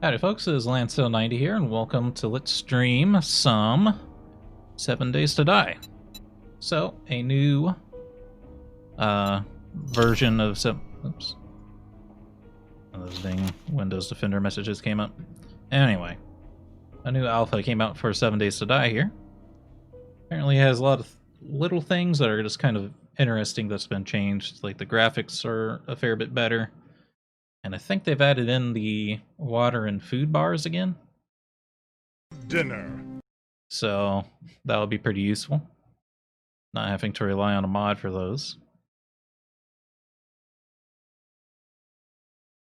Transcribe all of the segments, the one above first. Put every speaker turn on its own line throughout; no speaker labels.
Howdy folks, it is Lancel90 here, and welcome to Let's Stream some 7 Days to Die. So, a new version of oops. One of those dang Windows Defender messages came up. Anyway, a new alpha came out for 7 Days to Die here. Apparently it has a lot of little things that are just kind of interesting that's been changed, like the graphics are a fair bit better. And I think they've added in the water and food bars again.
Dinner.
So that'll be pretty useful. Not having to rely on a mod for those.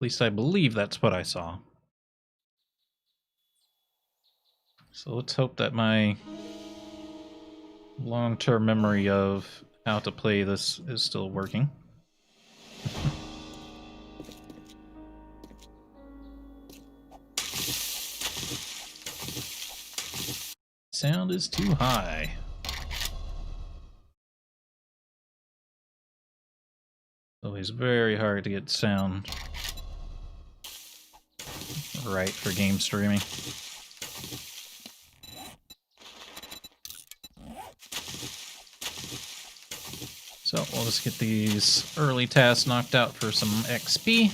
At least I believe that's what I saw. So let's hope that my long-term memory of how to play this is still working. Sound is too high. Always very hard to get sound right for game streaming. So we'll just get these early tasks knocked out for some XP.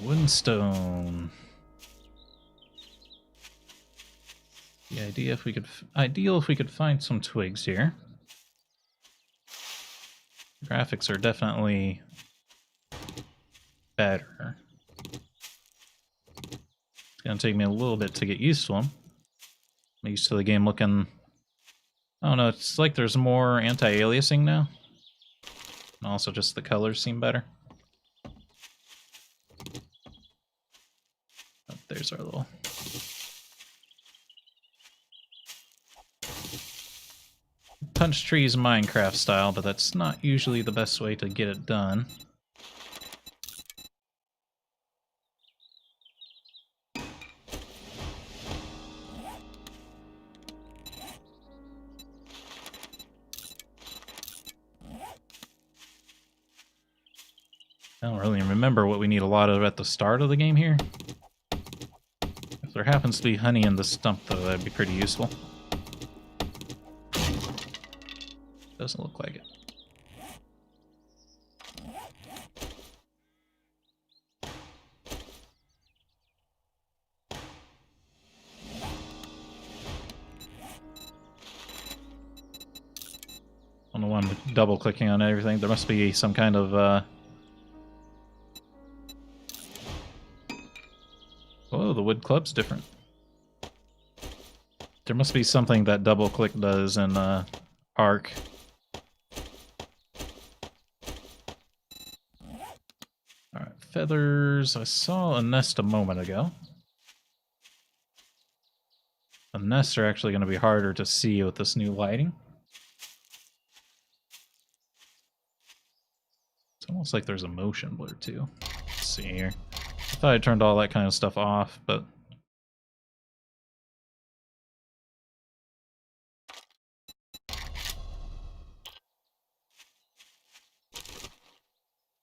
Wooden stone. The idea if we could ideal if we could find some twigs here. Graphics are definitely better. It's gonna take me a little bit to get used to them. I'm used to the game looking. I don't know. It's like there's more anti-aliasing now, and also just the colors seem better. There's our little punch trees Minecraft style, but that's not usually the best way to get it done. I don't really remember what we need a lot of at the start of the game here. If there happens to be honey in the stump, though, that'd be pretty useful. Doesn't look like it. I don't know why I'm double clicking on everything. There must be some kind of oh, the wood club's different. There must be something that double click does in Arc. Alright, feathers. I saw a nest a moment ago. The nests are actually going to be harder to see with this new lighting. It's almost like there's a motion blur too. Let's see here. I thought I turned all that kind of stuff off, but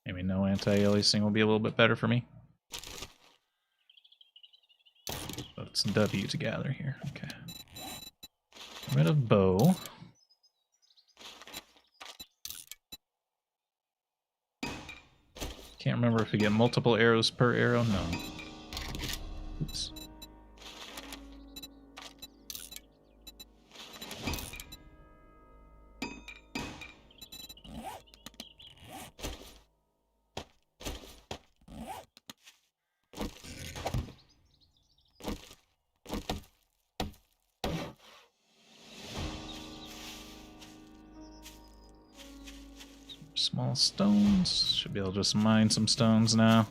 maybe no anti-aliasing will be a little bit better for me. But it's W to gather here. Okay. Get rid of bow. Can't remember if we get multiple arrows per arrow. No. Oops. Small stones. Should be able to just mine some stones now.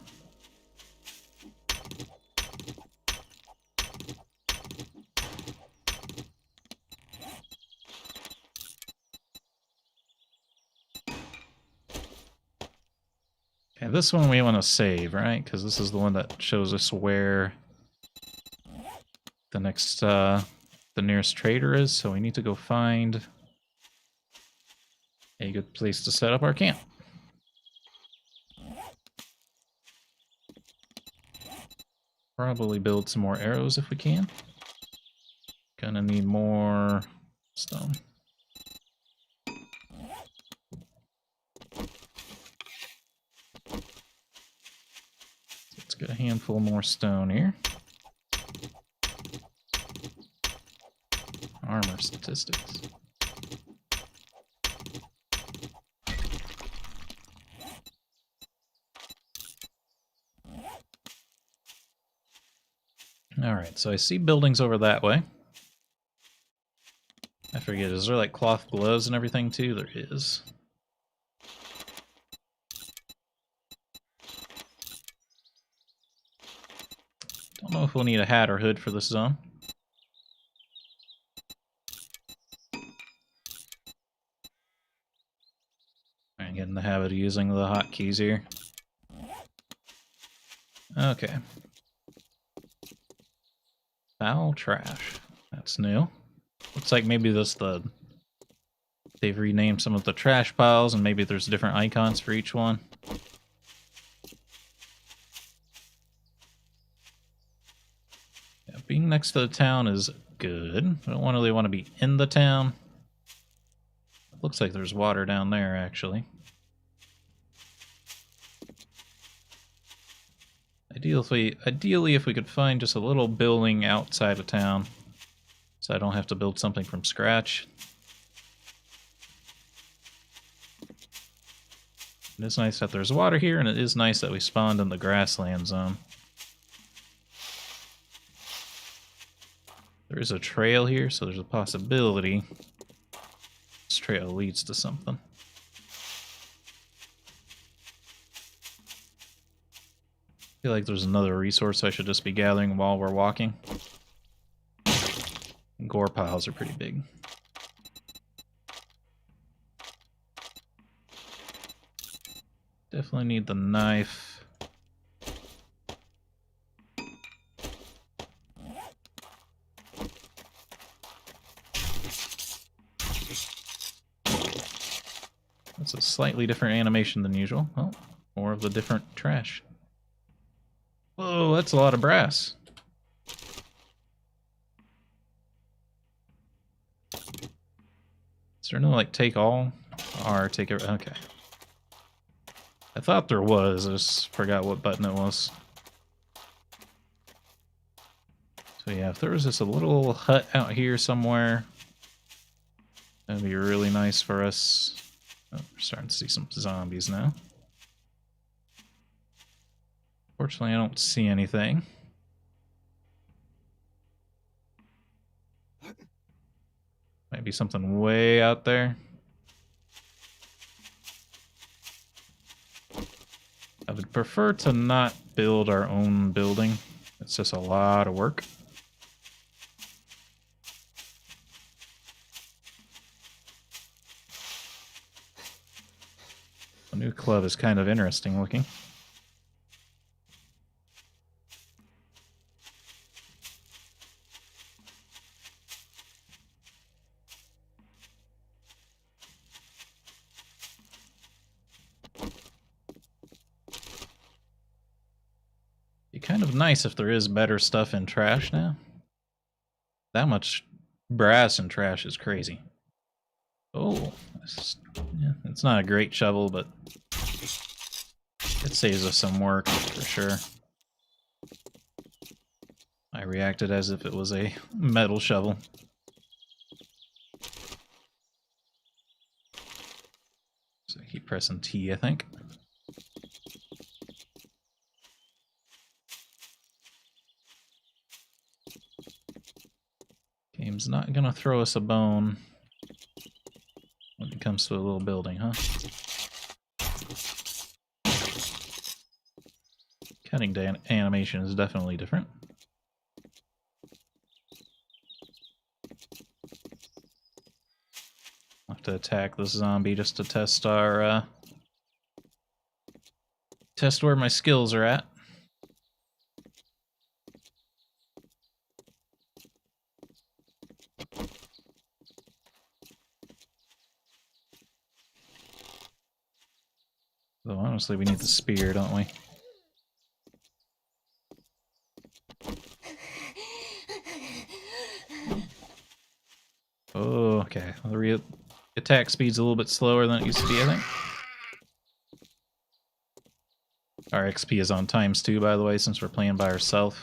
Okay, this one we want to save, right? Because this is the one that shows us where the next, the nearest trader is. So we need to go find a good place to set up our camp. Probably build some more arrows if we can. Gonna need more stone. Let's get a handful more stone here. Armor statistics. Alright, so I see buildings over that way. I forget, is there like cloth gloves and everything too? There is. Don't know if we'll need a hat or hood for this zone. I'm getting the habit of using the hotkeys here. Okay. Foul trash. That's new. Looks like maybe they've renamed some of the trash piles and maybe there's different icons for each one. Yeah, being next to the town is good. I don't really want to be in the town. Looks like there's water down there, actually. Ideally, if we could find just a little building outside of town, so I don't have to build something from scratch. It is nice that there's water here, and it is nice that we spawned in the grassland zone. There is a trail here, so there's a possibility this trail leads to something. I feel like there's another resource I should just be gathering while we're walking. Gore piles are pretty big. Definitely need the knife. That's a slightly different animation than usual. Oh, more of the different trash. Whoa, that's a lot of brass. Is there no, like, take all? Or take it? Okay. I thought there was, I just forgot what button it was. So yeah, if there was just a little hut out here somewhere, that'd be really nice for us. Oh, we're starting to see some zombies now. Fortunately, I don't see anything. Might be something way out there. I would prefer to not build our own building. It's just a lot of work. The new club is kind of interesting looking. Be kind of nice if there is better stuff in trash now. That much brass and trash is crazy. Oh, it's not a great shovel, but it saves us some work for sure. I reacted as if it was a metal shovel. So I keep pressing T, I think. Game's not gonna throw us a bone when it comes to a little building, huh? Cutting animation is definitely different. I'll have to attack this zombie just to test our Test where my skills are at. Though honestly, we need the spear, don't we? Oh, okay. The attack speed's a little bit slower than it used to be, I think. Our XP is on ×2, by the way, since we're playing by ourselves.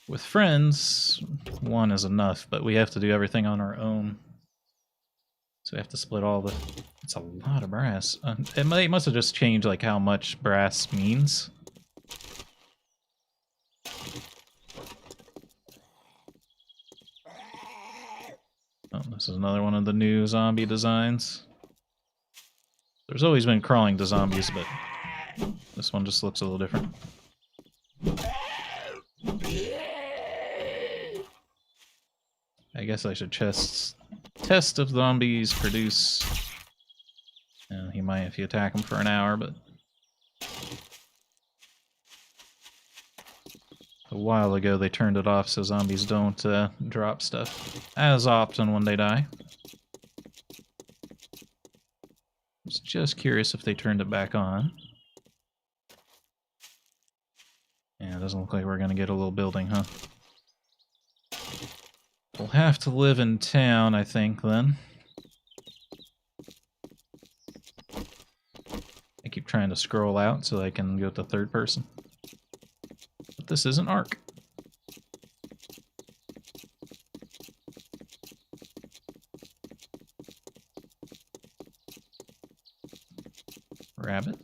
With friends, 1 is enough, but we have to do everything on our own. So we have to split all the... It's a lot of brass. It must have just changed like how much brass means. Oh, this is another one of the new zombie designs. There's always been crawling to zombies, but this one just looks a little different. I guess I should test if zombies produce... he might if you attack them for an hour, but... A while ago they turned it off so zombies don't drop stuff as often when they die. I was just curious if they turned it back on. Yeah, it doesn't look like we're gonna get a little building, huh? We'll have to live in town, I think, then. I keep trying to scroll out so I can go to third person. But this isn't Ark. Rabbit.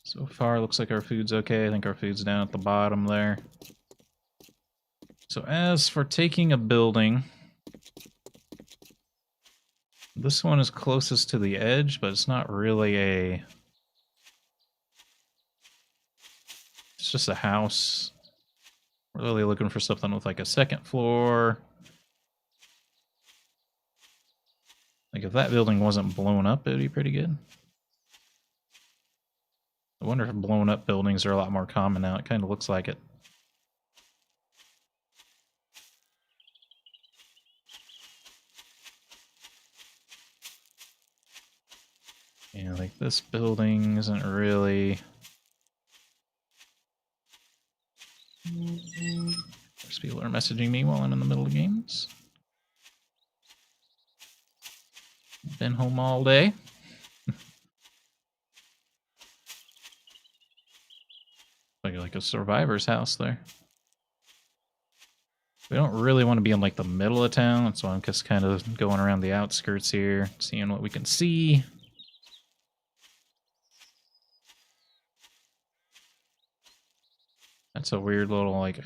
So far, looks like our food's okay. I think our food's down at the bottom there. So as for taking a building, this one is closest to the edge, but it's not really a... It's just a house. We're really looking for something with like a second floor. Like if that building wasn't blown up, it'd be pretty good. I wonder if blown up buildings are a lot more common now. It kind of looks like it. Yeah, like this building isn't really... There's people are messaging me while I'm in the middle of games. Been home all day. Like a survivor's house there. We don't really want to be in like the middle of town. That's why I'm just kind of going around the outskirts here, seeing what we can see. That's a weird little, like...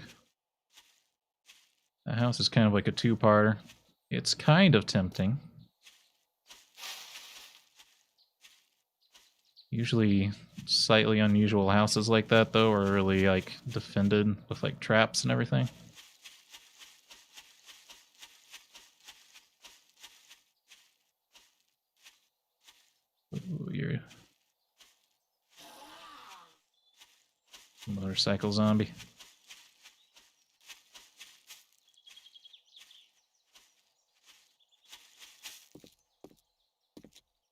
That house is kind of like a two-parter. It's kind of tempting. Usually slightly unusual houses like that, though, are really, like, defended with, like, traps and everything. Ooh, you're... Motorcycle zombie.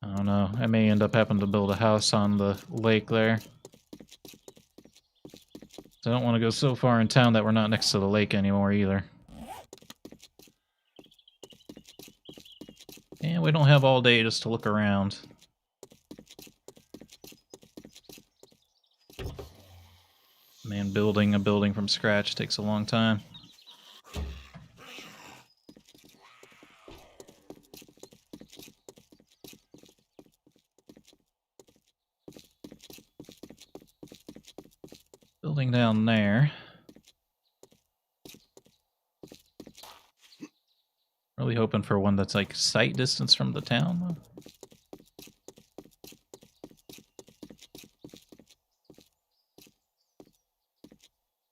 I don't know. I may end up having to build a house on the lake there. I don't want to go so far in town that we're not next to the lake anymore either. And we don't have all day just to look around. Man, building a building from scratch takes a long time. Building down there. Really hoping for one that's like sight distance from the town, though.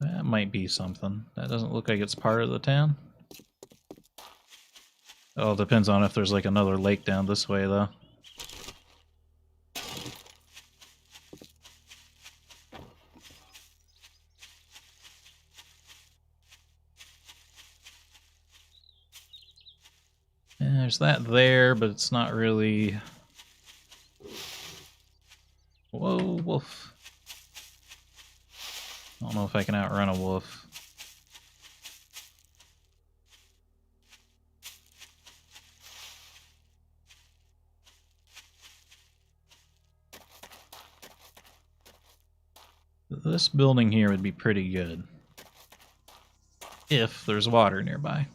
That might be something. That doesn't look like it's part of the town. It all depends on if there's like another lake down this way, though. And there's that there, but it's not really... Whoa, wolf. I don't know if I can outrun a wolf. This building here would be pretty good. If there's water nearby.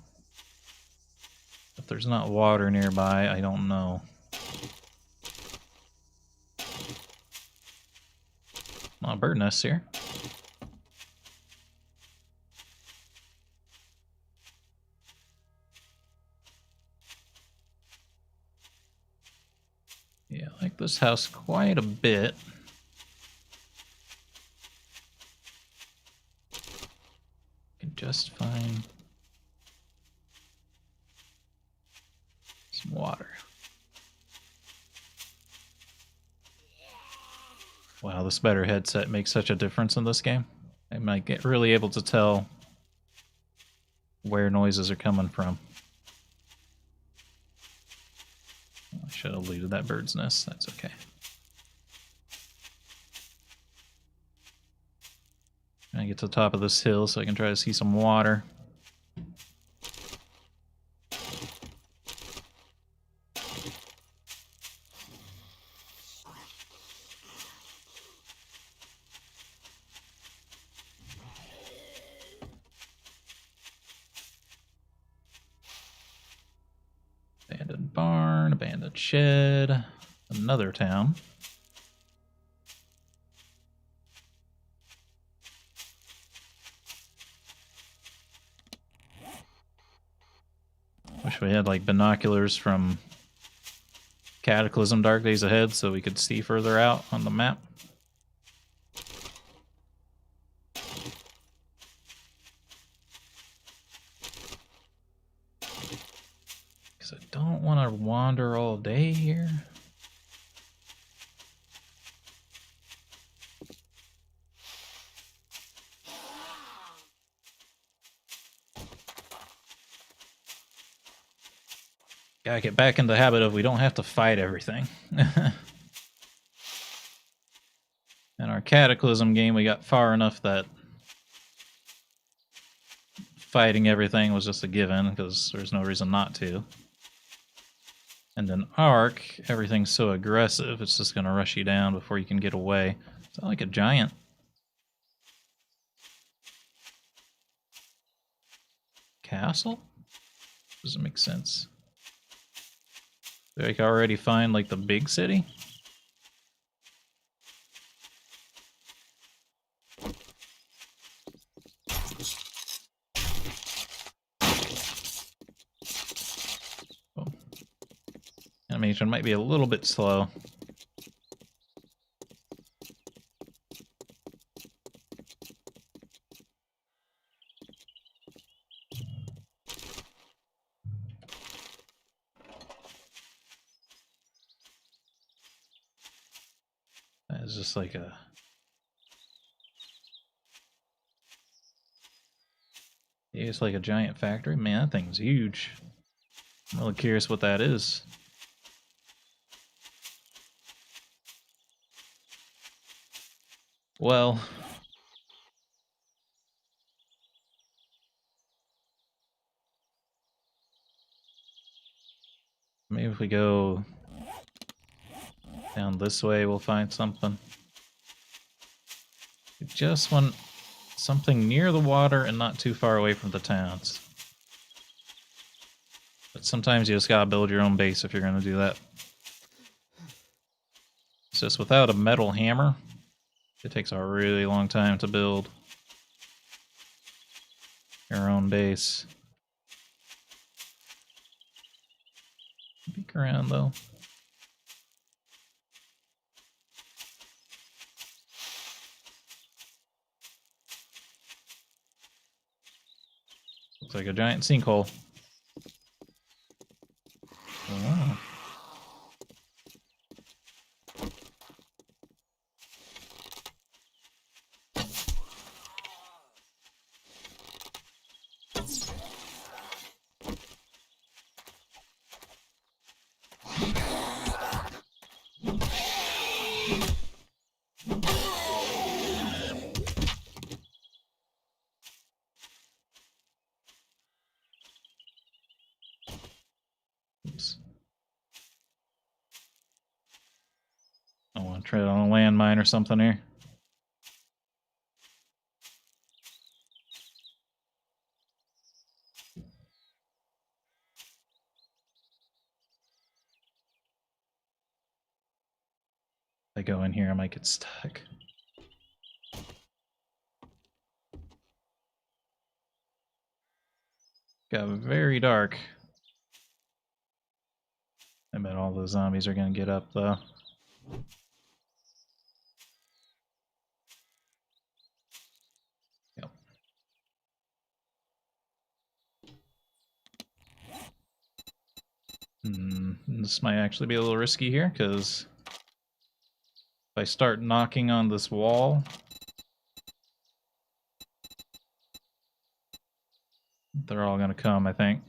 If there's not water nearby, I don't know. Oh, bird nests here. Yeah, I like this house quite a bit. Can just find some water. Wow, this better headset makes such a difference in this game. I might get really able to tell where noises are coming from. I should have looted that bird's nest. That's okay. I get to the top of this hill so I can try to see some water. Abandoned barn, abandoned shed, another town. Wish we had like binoculars from Cataclysm Dark Days Ahead so we could see further out on the map. Because I don't want to wander all day here. Gotta get back in the habit of we don't have to fight everything. In our Cataclysm game, we got far enough that fighting everything was just a given because there's no reason not to. And then Ark, everything's so aggressive, it's just gonna rush you down before you can get away. It's not like a giant. Castle? Doesn't make sense. Did I already find like the big city? Oh. Animation might be a little bit slow. It's just like a... Yeah, it's like a giant factory. Man, that thing's huge. I'm really curious what that is. Well... maybe if we go down this way, we'll find something. We just want something near the water and not too far away from the towns. But sometimes you just gotta build your own base if you're gonna do that. It's just without a metal hammer, it takes a really long time to build your own base. Peek around though. Looks like a giant sinkhole. Tread on a landmine or something here. If I go in here, I might get stuck. Got very dark. I bet all those zombies are gonna get up though. Yep. This might actually be a little risky here, because if I start knocking on this wall, they're all gonna come, I think.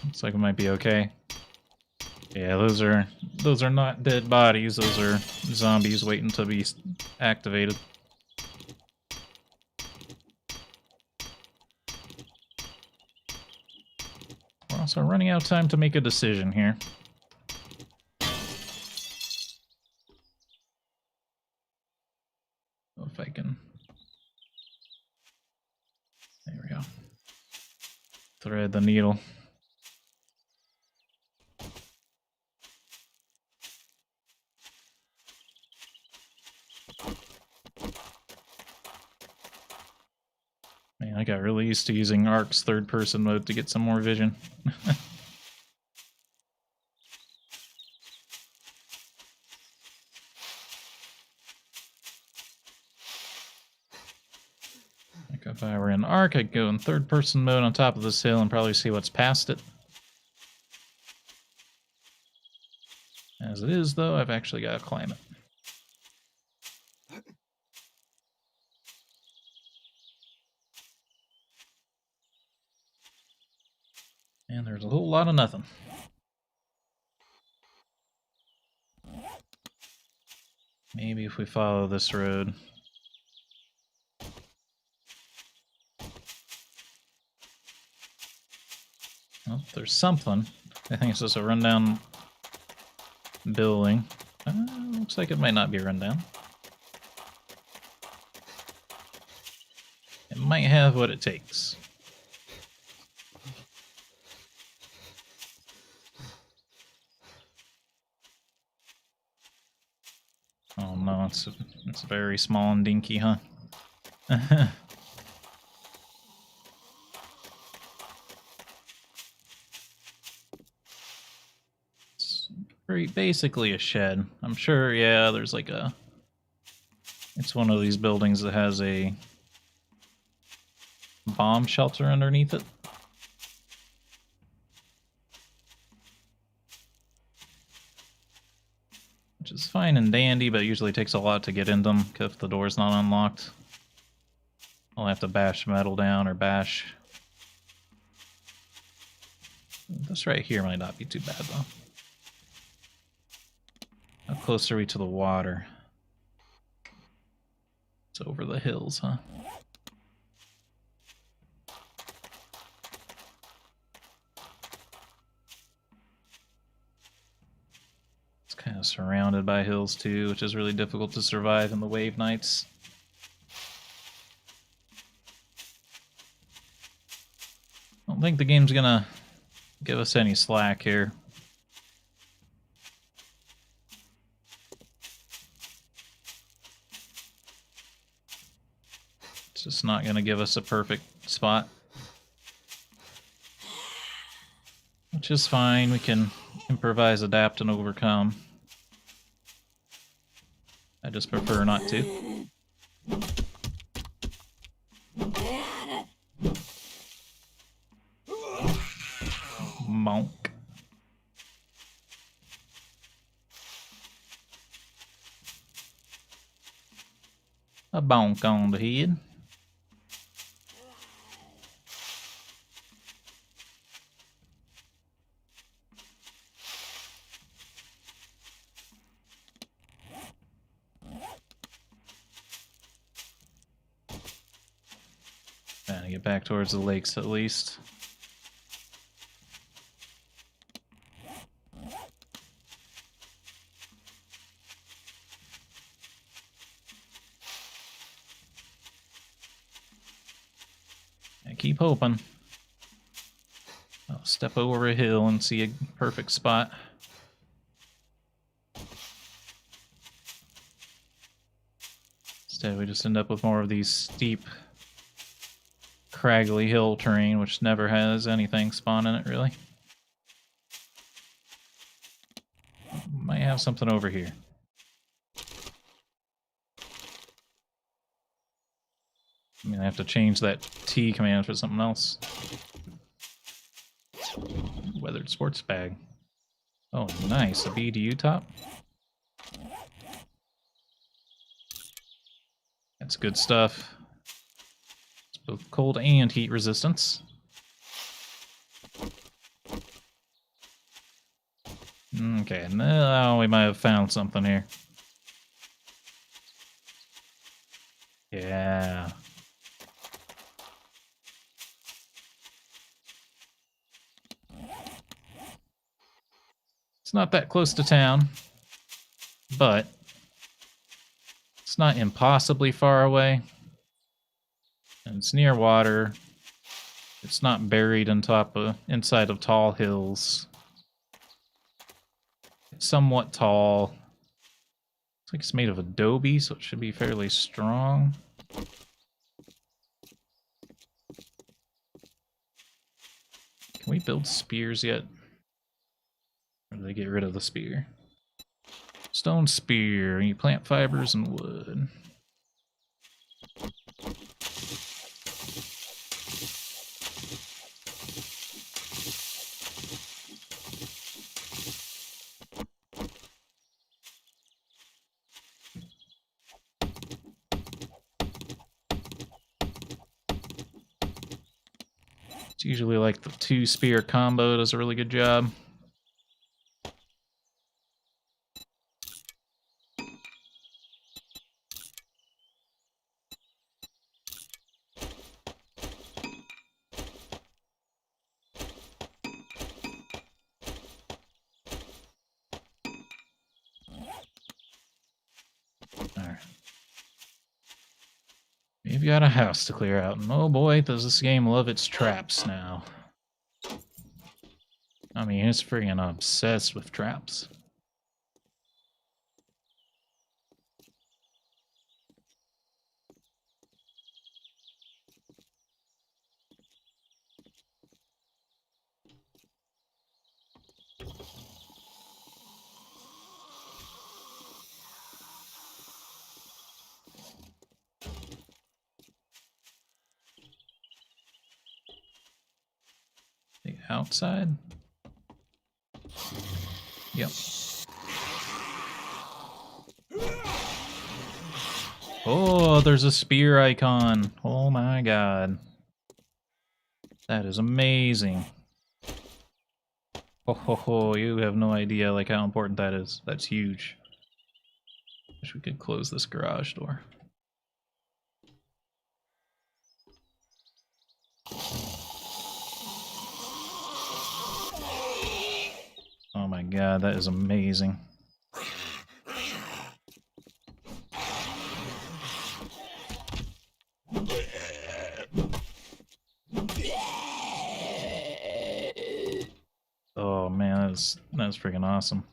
Looks like it might be okay. Yeah, those are not dead bodies. Those are zombies waiting to be activated. We're also running out of time to make a decision here. If I can... There we go. Thread the needle. Man, I got really used to using Ark's third-person mode to get some more vision. Like if I were in Ark, I'd go in third-person mode on top of this hill and probably see what's past it. As it is, though, I've actually got to climb it. And there's a whole lot of nothing. Maybe if we follow this road. Well, there's something. I think it's just a rundown building. Looks like it might not be rundown. It might have what it takes. Oh no, it's very small and dinky, huh? It's basically a shed. I'm sure, yeah, there's like a... It's one of these buildings that has a bomb shelter underneath it. Which is fine and dandy, but it usually takes a lot to get in them if the door's not unlocked. I'll have to bash metal down or bash... This right here might not be too bad, though. How close are we to the water? It's over the hills, huh? It's kind of surrounded by hills, too, which is really difficult to survive in the wave nights. I don't think the game's gonna give us any slack here. It's just not gonna give us a perfect spot. Which is fine, we can improvise, adapt, and overcome. I just prefer not to. Monk. A bonk on the head. Gotta get back towards the lakes at least. I keep hoping. I'll step over a hill and see a perfect spot. Instead, we just end up with more of these steep, craggly hill terrain, which never has anything spawn in it, really. Might have something over here. I'm gonna have to change that T command for something else. Weathered sports bag. Oh, nice. A BDU top. That's good stuff. It's both cold and heat resistance. Okay, now we might have found something here. Yeah. It's not that close to town, but it's not impossibly far away. And it's near water. It's not buried inside of tall hills. It's somewhat tall. Looks like it's made of adobe, so it should be fairly strong. Can we build spears yet? Or do they get rid of the spear? Stone spear. You plant fibers and wood. It's usually like the 2-spear combo does a really good job. Alright. We've got a house to clear out, and oh boy, does this game love its traps now. I mean, it's freaking obsessed with traps. The outside? Yep. Oh, there's a spear icon. Oh my god. That is amazing. Ho ho ho, you have no idea like how important that is. That's huge. Wish we could close this garage door. Oh my god, that is amazing. Oh man, that's freaking awesome.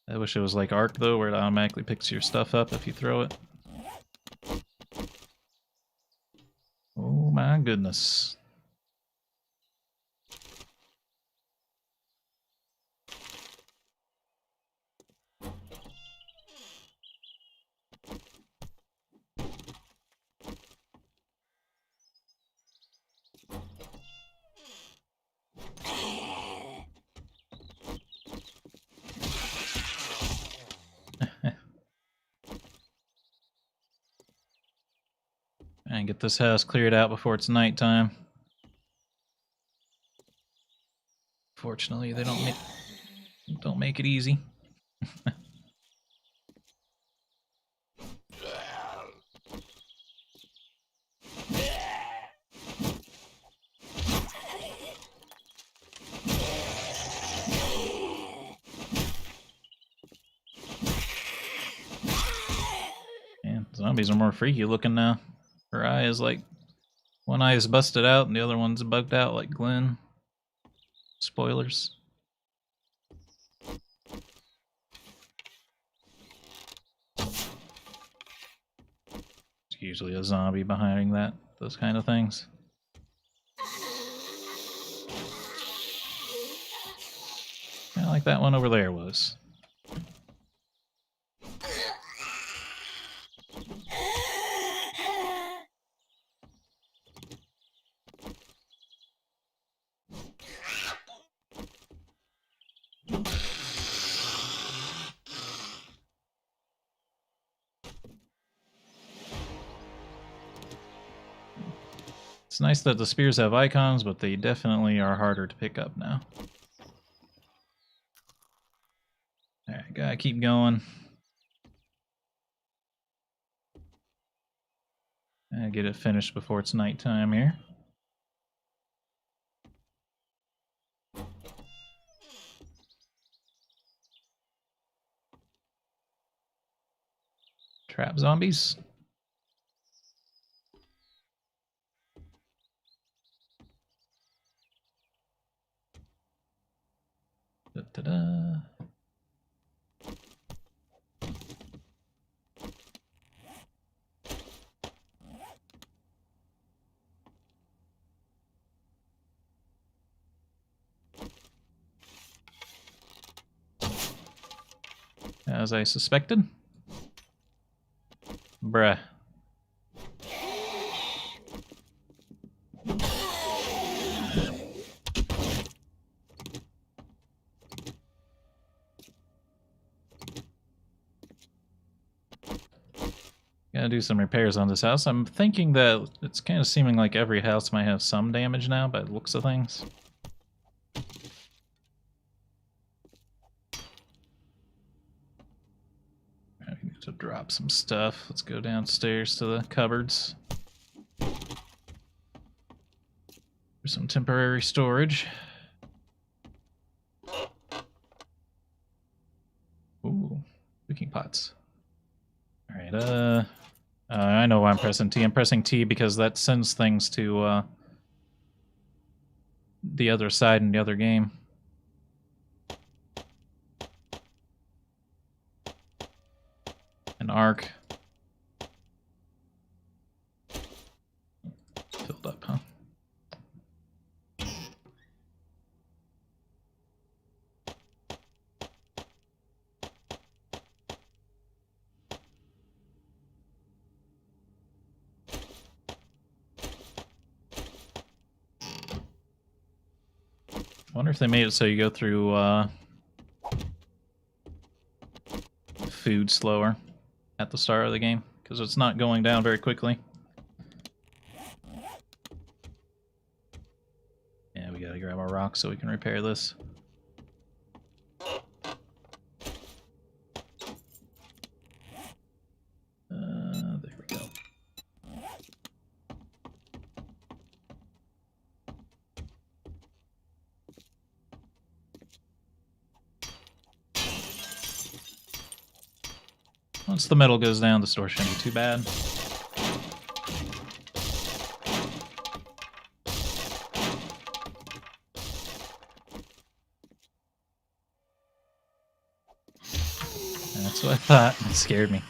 I wish it was like Ark though, where it automatically picks your stuff up if you throw it. Oh my goodness. And get this house cleared out before it's nighttime. Fortunately, they don't make it easy. Zombies are more freaky looking now. Her eye is like, one eye is busted out and the other one's bugged out like Glenn. Spoilers. There's usually a zombie behind those kind of things. Kind of like that one over there was. It's nice that the spears have icons, but they definitely are harder to pick up now. Alright, gotta keep going. Gotta get it finished before it's nighttime here. Trap zombies. Da-da-da. As I suspected. Bruh. Gotta do some repairs on this house. I'm thinking that it's kind of seeming like every house might have some damage now by the looks of things. I need to drop some stuff. Let's go downstairs to the cupboards. For some temporary storage. Ooh, cooking pots. Alright, I know why I'm pressing T. I'm pressing T because that sends things to the other side in the other game. An arc. Filled up, huh? I wonder if they made it so you go through food slower at the start of the game, because it's not going down very quickly. Yeah, we gotta grab our rock so we can repair this. There we go. Once the metal goes down, the store shouldn't be too bad. That's what I thought. It scared me.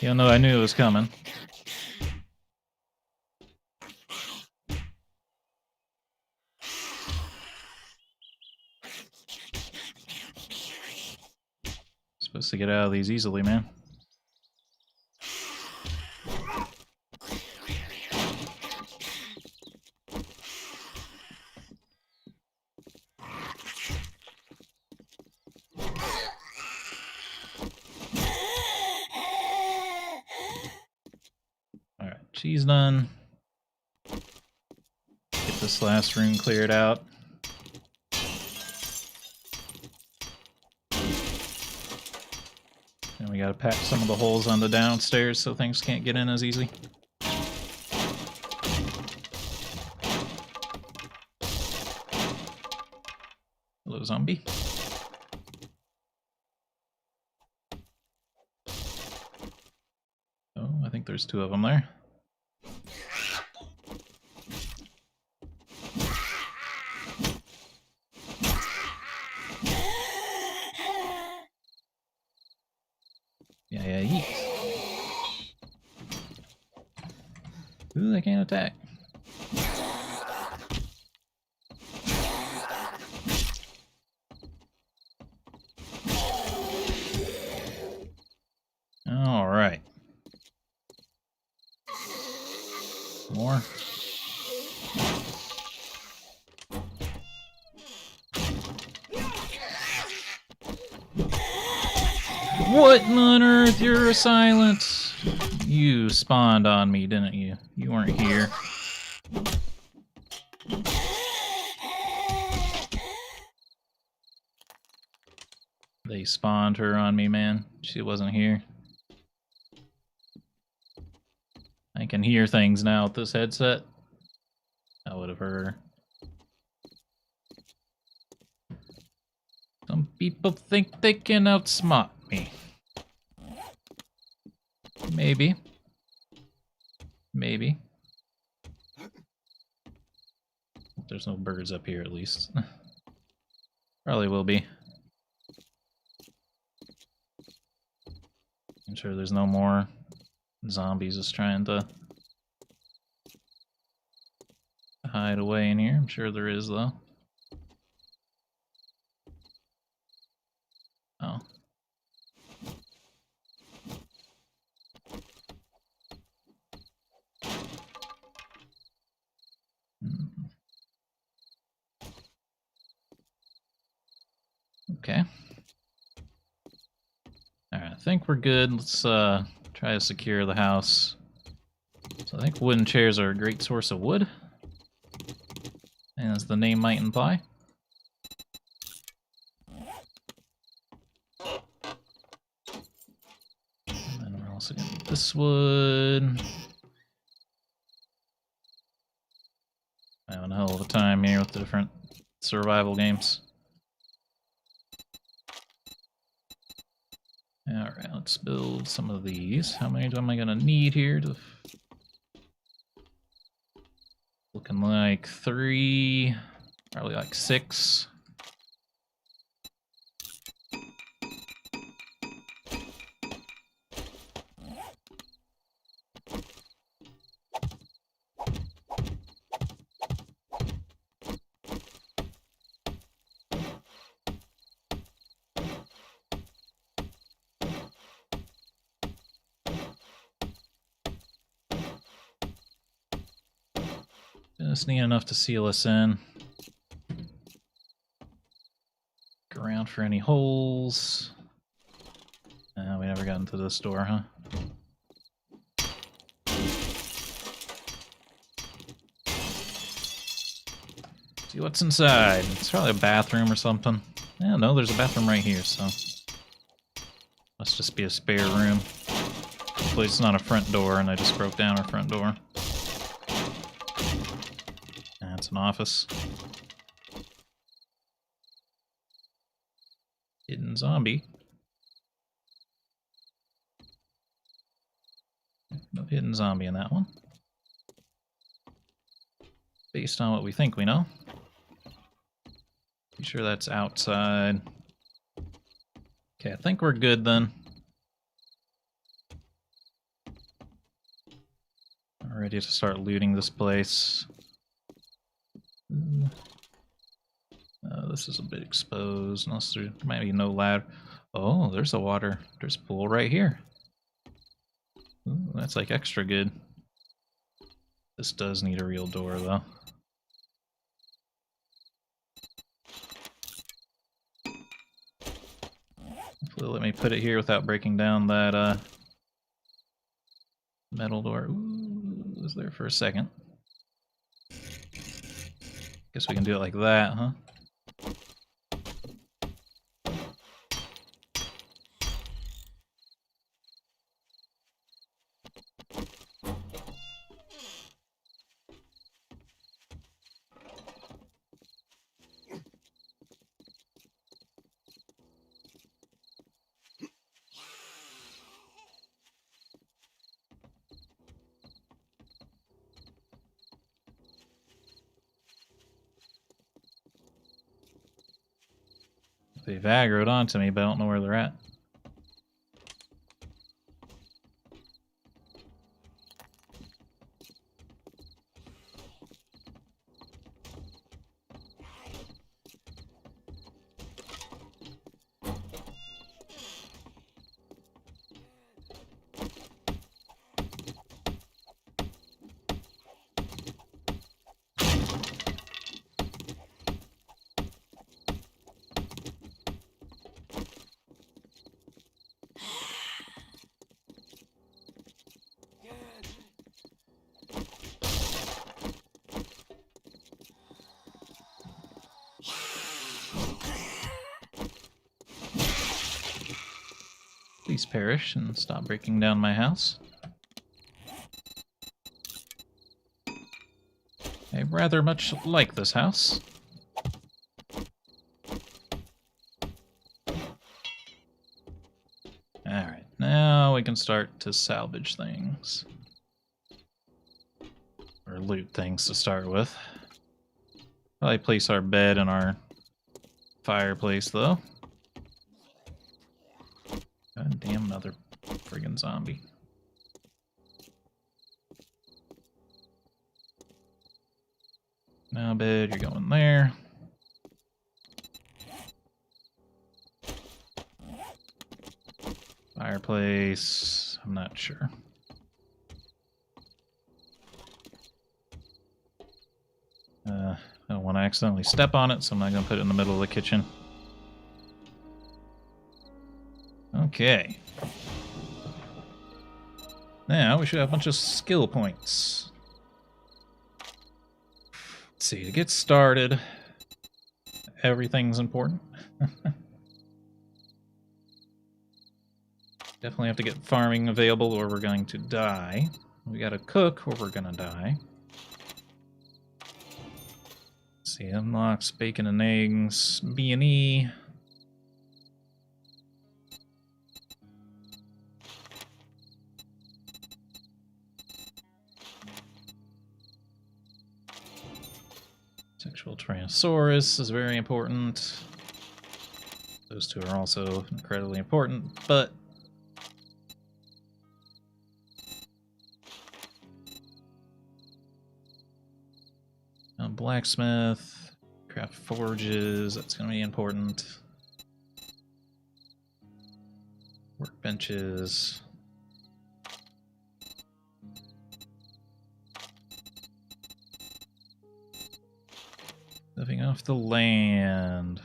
Even though I knew it was coming. Supposed to get out of these easily, man. Alright, she's done. Get this last room cleared out. And we gotta patch some of the holes on the downstairs so things can't get in as easy. Hello, zombie. Oh, think there's 2 of them there. Yeah, yeet. Ooh, they can't attack. Alright. More. What on earth? You're silent. You spawned on me, didn't you? You weren't here. They spawned her on me, man. She wasn't here. I can hear things now with this headset. I would have heard her. Some people think they can outsmart me. Maybe. Maybe. There's no birds up here, at least. Probably will be. I'm sure there's no more zombies just trying to hide away in here. I'm sure there is, though. Oh. Okay. Alright, I think we're good. Let's try to secure the house. So I think wooden chairs are a great source of wood, as the name might imply. And then we're also gonna need this wood. I'm having a hell of a time here with the different survival games. Alright, let's build some of these. How many am I gonna need here? Looking like 3, probably like 6. Just need enough to seal us in. Look around for any holes. We never got into this door, huh? See what's inside. It's probably a bathroom or something. Yeah, no, there's a bathroom right here, so must just be a spare room. Hopefully it's not a front door and I just broke down our front door. That's an office. Hidden zombie. No hidden zombie in that one. Based on what we think we know. Be sure that's outside. Okay, I think we're good then. We're ready to start looting this place. This is a bit exposed, unless there might be no ladder. Oh, there's there's a pool right here. Ooh, that's like extra good. This does need a real door though. Hopefully let me put it here without breaking down that metal door. Ooh, it was there for a second. Guess we can do it like that, huh? They've aggroed onto me, but I don't know where they're at. Please perish and stop breaking down my house. I rather much like this house. Alright, now we can start to salvage things. Or loot things to start with. Probably place our bed in our fireplace, though. God damn, another friggin' zombie. Now, bed, you're going there. Fireplace, I'm not sure. I don't want to accidentally step on it, so I'm not going to put it in the middle of the kitchen. Okay. Now we should have a bunch of skill points. Let's see, to get started, everything's important. Definitely have to get farming available or we're going to die. We gotta cook or we're gonna die. Let's see, unlocks bacon and eggs, B&E. Sexual Tyrannosaurus is very important. Those two are also incredibly important, but blacksmith, craft forges, that's going to be important. Workbenches. Living off the land.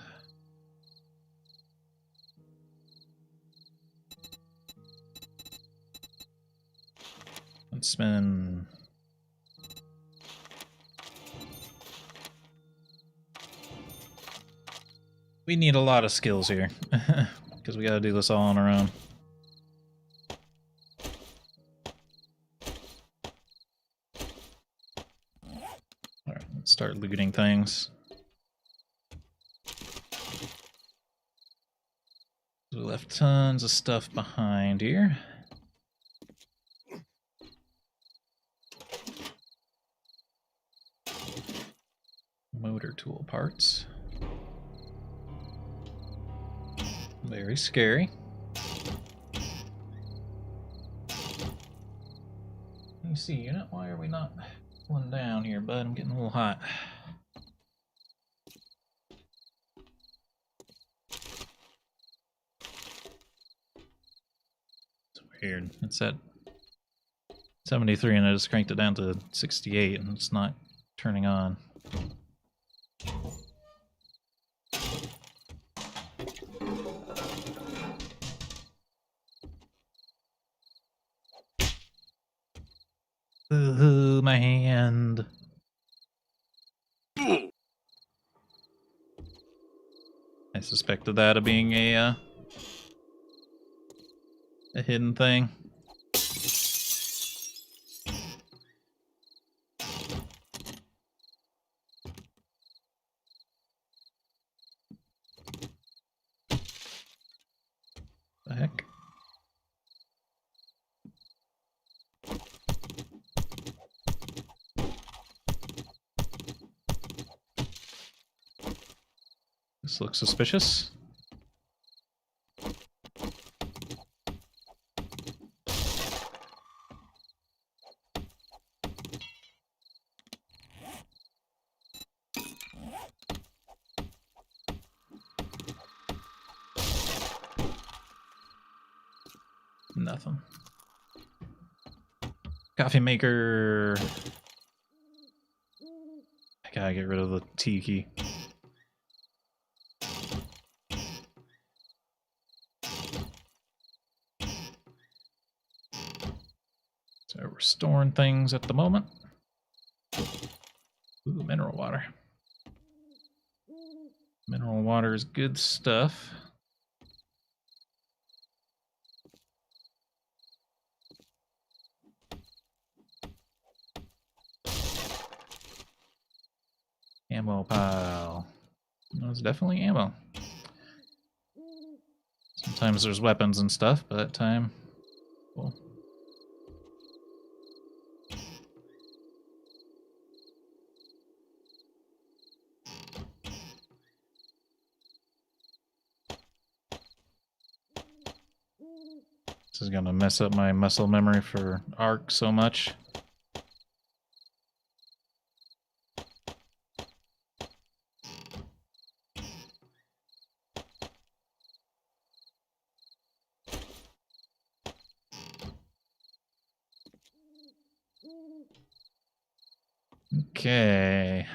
Huntsman. We need a lot of skills here, because we gotta do this all on our own. Alright, let's start looting things. We left tons of stuff behind here. Motor tool parts. Very scary. Let me see, unit. Why are we not pulling down here, bud? I'm getting a little hot. It's weird. It's at 73 and I just cranked it down to 68 and it's not turning on. Ooh, my hand. I suspected that of being a hidden thing. The heck? This looks suspicious. Nothing. Coffee maker. I gotta get rid of the T key. So we're storing things at the moment. Ooh, mineral water. Mineral water is good stuff. Ammo pile. There's definitely ammo. Sometimes there's weapons and stuff, but that time, cool. This is gonna mess up my muscle memory for Arc so much. Okay.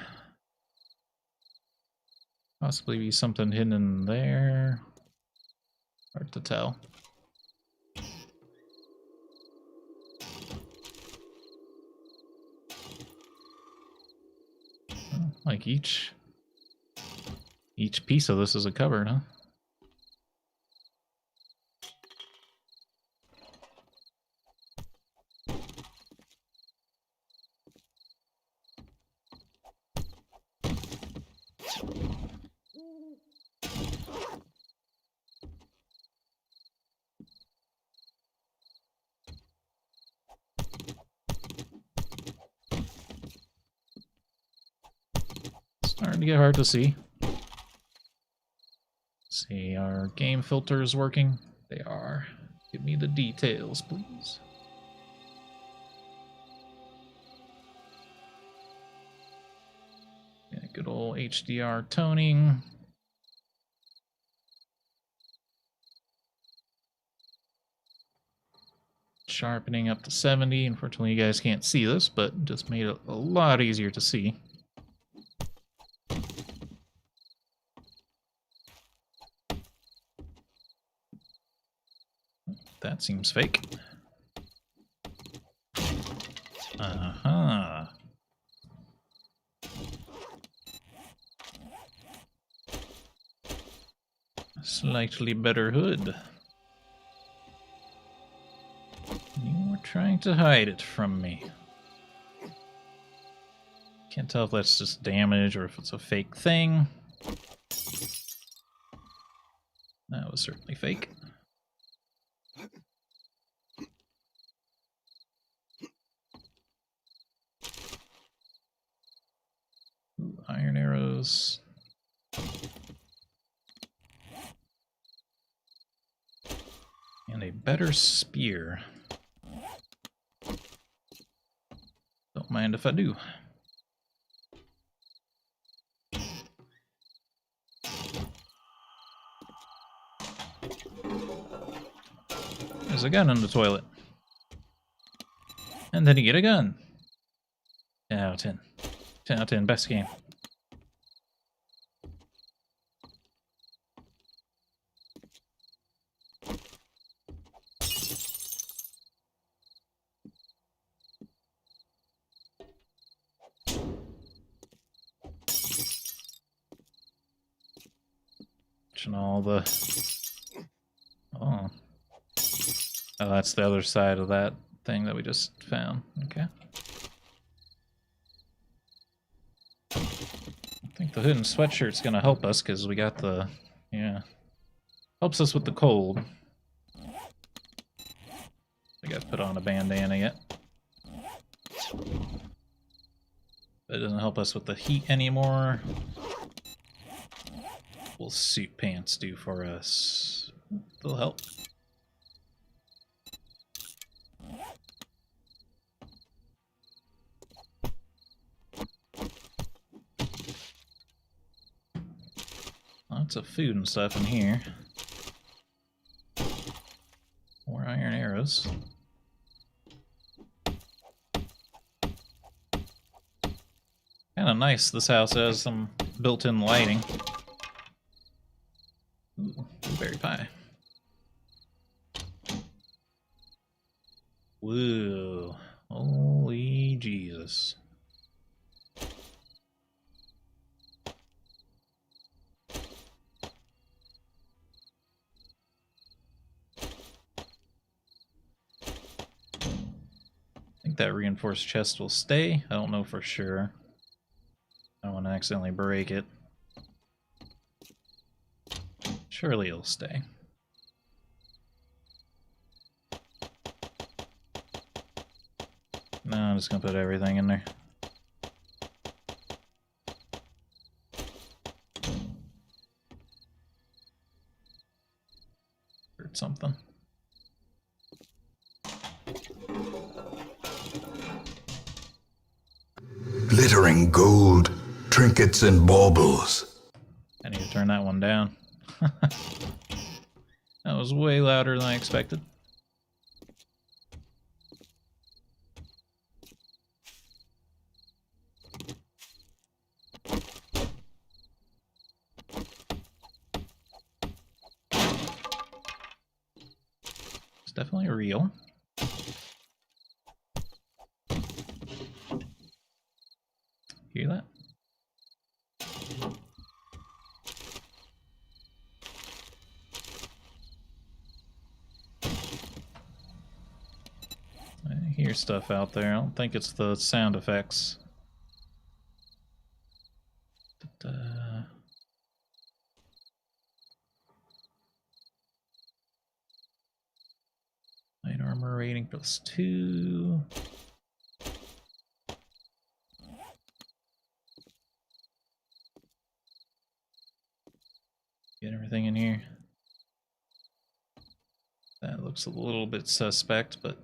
Possibly be something hidden in there. Hard to tell. Oh, like each piece of this is a cupboard, huh? Starting to get hard to see. Let's see, are game filters working? They are. Give me the details, please. Yeah, good old HDR toning. Sharpening up to 70. Unfortunately, you guys can't see this, but just made it a lot easier to see. That seems fake. Uh-huh. Slightly better hood. You were trying to hide it from me. Can't tell if that's just damage or if it's a fake thing. That was certainly fake. Ooh, iron arrows. And a better spear. Don't mind if I do. There's a gun in the toilet. And then you get a gun. 10 out of 10. 10 out of 10, best game. And all the... Oh. Oh, that's the other side of that thing that we just found. Okay. I think the hood and sweatshirt's gonna help us because we got the... Yeah. Helps us with the cold. I gotta put on a bandana yet. That doesn't help us with the heat anymore. What will suit pants do for us? They'll help. Lots of food and stuff in here. More iron arrows. arrows. Kind of nice. This house has some built-in lighting. Ooh, blueberry pie. Whoa. Holy Jesus. I think that reinforced chest will stay. I don't know for sure. I don't want to accidentally break it. Surely it'll stay. No, I'm just gonna put everything in there. Heard something.
Glittering gold, trinkets and baubles.
I need to turn that one down. That was way louder than I expected. It's definitely real. Hear that? I hear stuff out there. I don't think it's the sound effects. But, light armor rating +2. Get everything in here. That looks a little bit suspect, but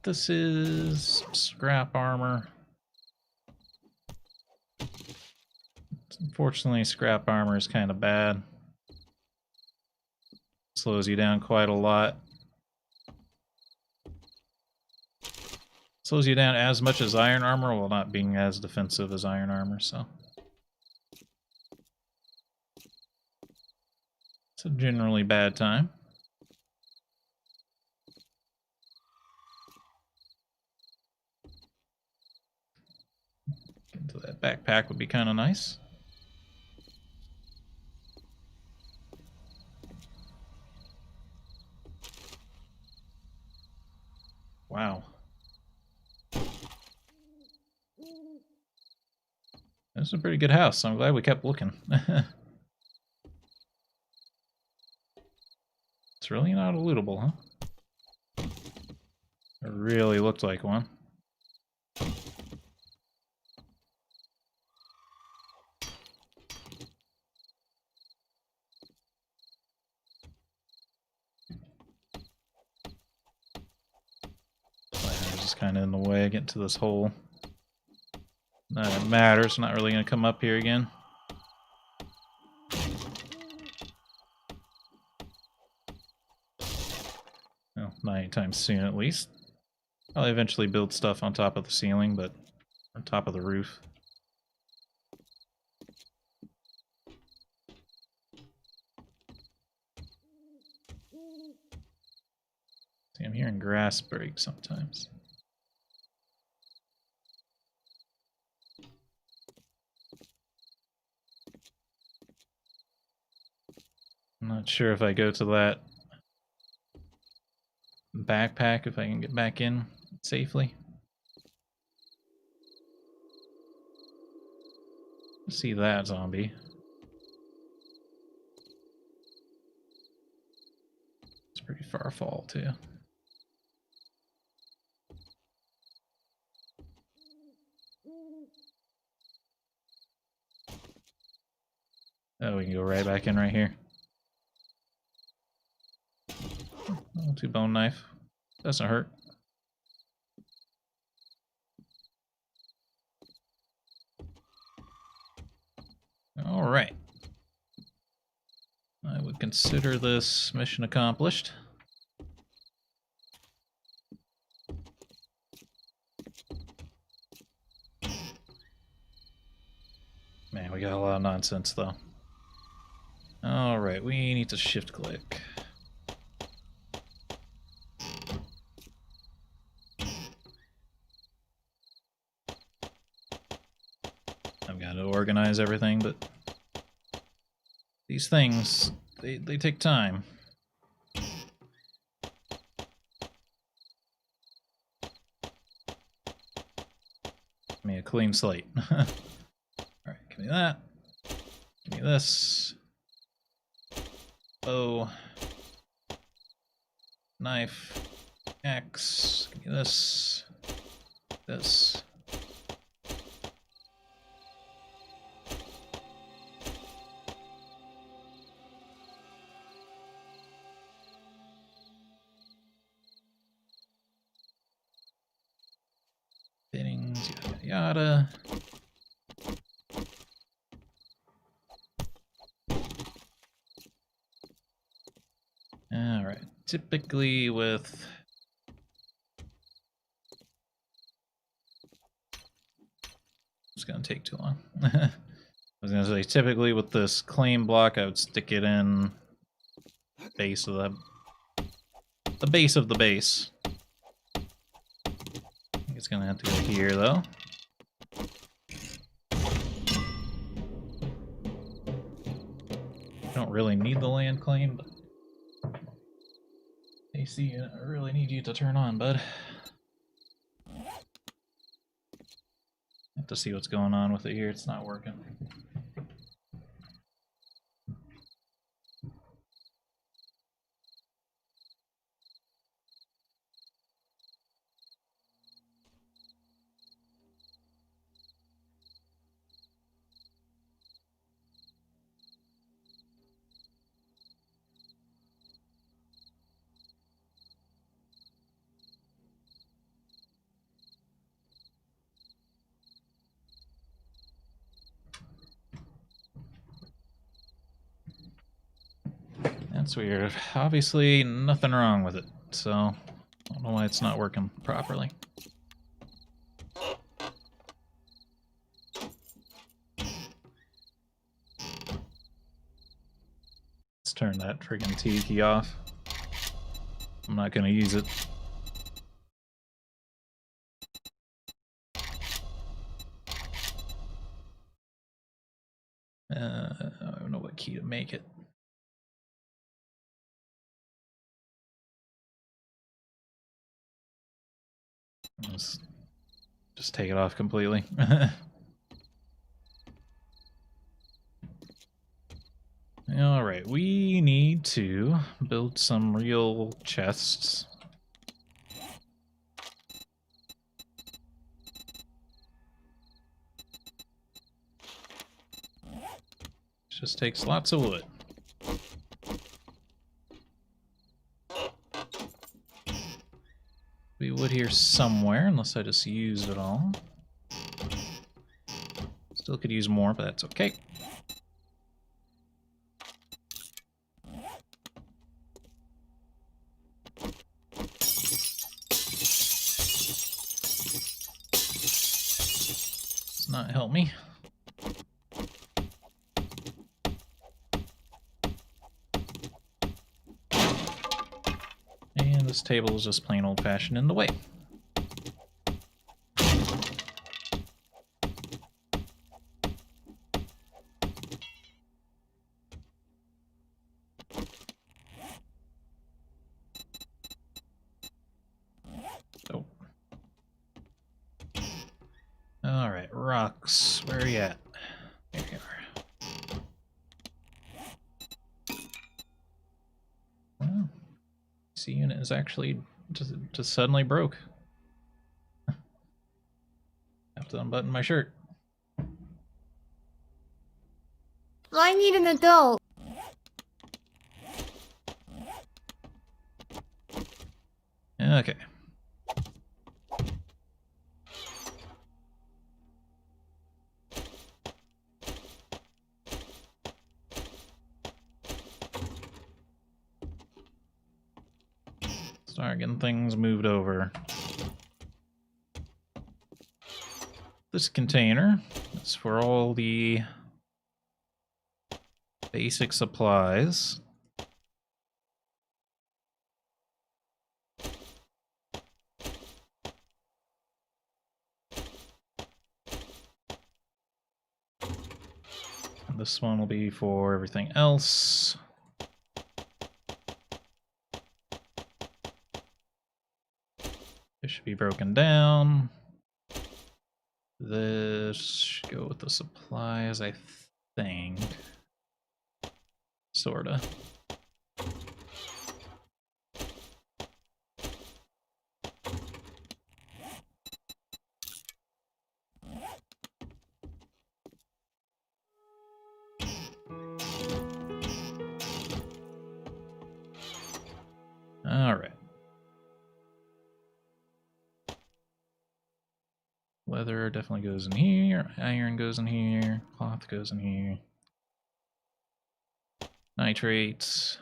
this is scrap armor. Unfortunately, scrap armor is kind of bad. Slows you down quite a lot. Slows you down as much as iron armor while not being as defensive as iron armor, so. It's a generally bad time. Into that backpack would be kind of nice. Wow. This is a pretty good house, so I'm glad we kept looking. It's really not a lootable, huh? It really looked like one. Ladder's just kind of in the way. Get into this hole. None of it matters. Not really going to come up here again. Well, not anytime soon, at least. I'll eventually build stuff on top of the ceiling, but on top of the roof. See, I'm hearing grass break sometimes. I'm not sure if I go to that backpack, if I can get back in safely. See that zombie. It's a pretty far fall, too. Oh, we can go right back in right here. Oh, 2 bone knife. Doesn't hurt. Alright. I would consider this mission accomplished. Man, we got a lot of nonsense, though. Alright, we need to shift-click. I've got to organize everything, but these things, they take time. Give me a clean slate. Alright, give me that. Give me this. Bow. Knife. Axe. Give me this. This. Fittings, yada yada. Alright, typically with... It's gonna take too long. I was gonna say, typically with this claim block, I would stick it in base of the base of the base. I think it's gonna have to go here, though. I don't really need the land claim, but AC, I really need you to turn on, bud. Have to see what's going on with it here. It's not working. That's weird. Obviously, nothing wrong with it, so I don't know why it's not working properly. Let's turn that friggin' T key off. I'm not gonna use it. I don't know what key to make it. Let's just take it off completely. Alright, we need to build some real chests. Just takes lots of wood. Be wood here somewhere, unless I just used it all. Still could use more, but that's okay. Does not help me. And this table is just plain old-fashioned in the way. Oh. Alright, rocks. Where are you at? There you are. Wow. C unit is actually just suddenly broke. Have to unbutton my shirt.
I need an adult.
Okay. Start getting things moved over. This container is for all the basic supplies. And this one will be for everything else. It should be broken down. This should go with the supplies, I think. Sorta. Alright. Leather definitely goes in here. Iron goes in here. Cloth goes in here. Nitrates.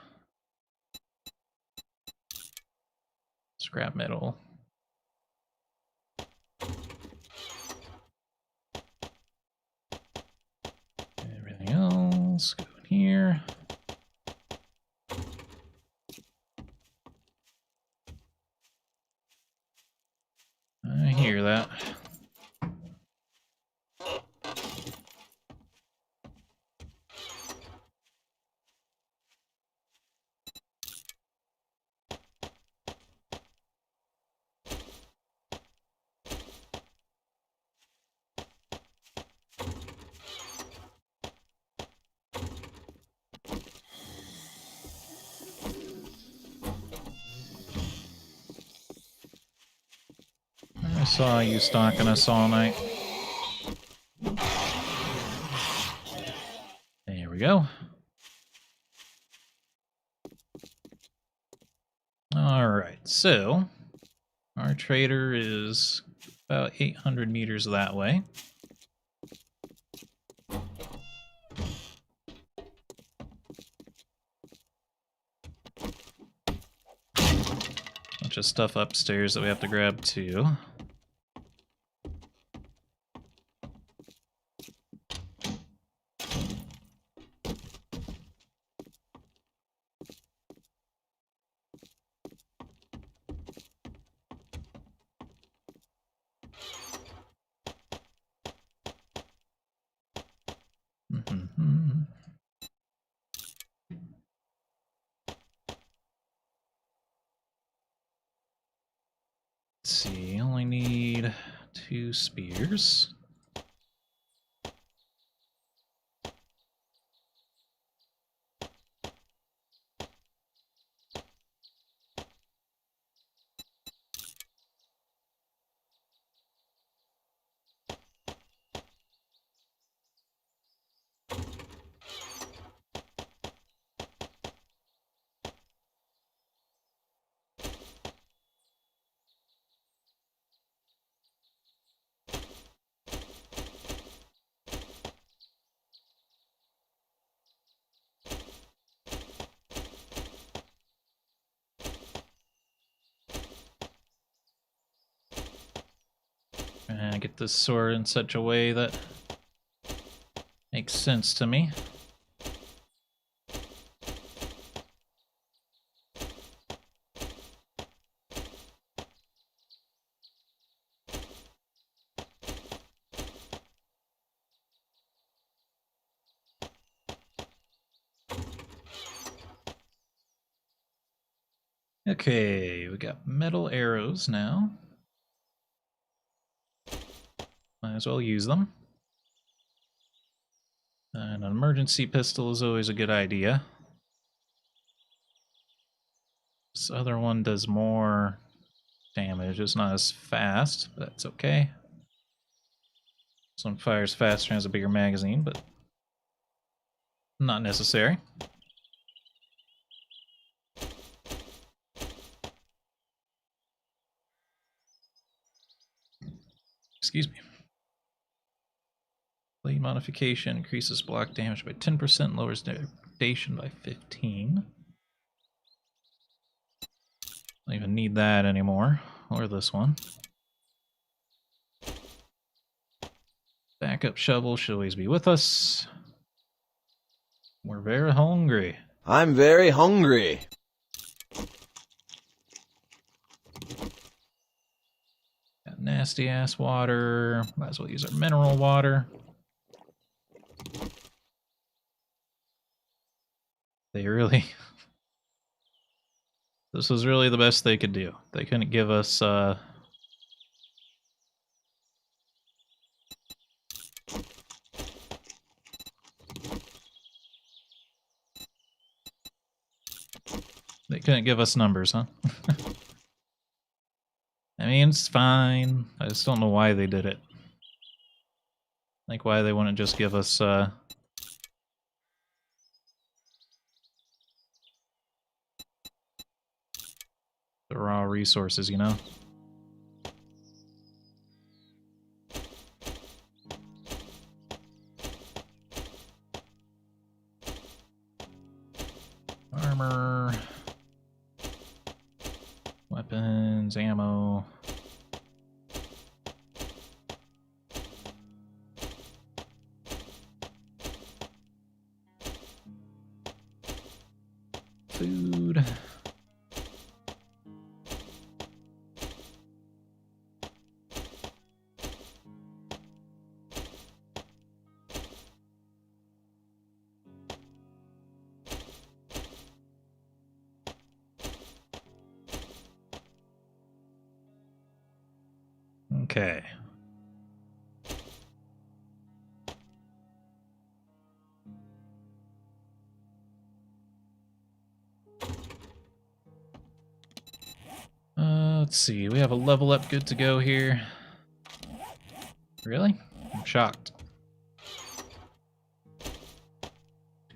Scrap metal. Everything else go in here. I hear that. I saw you stalking us all night. There we go. Alright, so our trader is about 800 meters that way. Bunch of stuff upstairs that we have to grab too. Let's see, only need 2 spears. And get this sword in such a way that makes sense to me. Okay, we got metal arrows now. Might as well use them. And an emergency pistol is always a good idea. This other one does more damage. It's not as fast, but that's okay. This one fires faster and has a bigger magazine, but Not necessary. Excuse me. Blade modification increases block damage by 10%, lowers degradation by 15. Don't even need that anymore. Or this one. Backup shovel should always be with us. We're very hungry.
I'm very hungry.
Got nasty ass water. Might as well use our mineral water. They really... This was really the best they could do. They couldn't give us, They couldn't give us numbers, huh? I mean, it's fine. I just don't know why they did it. Like, why they wouldn't just give us, the raw resources, you know? Armor. Weapons, ammo. Food. Okay. Let's see. We have a level up good to go here. Really? I'm shocked.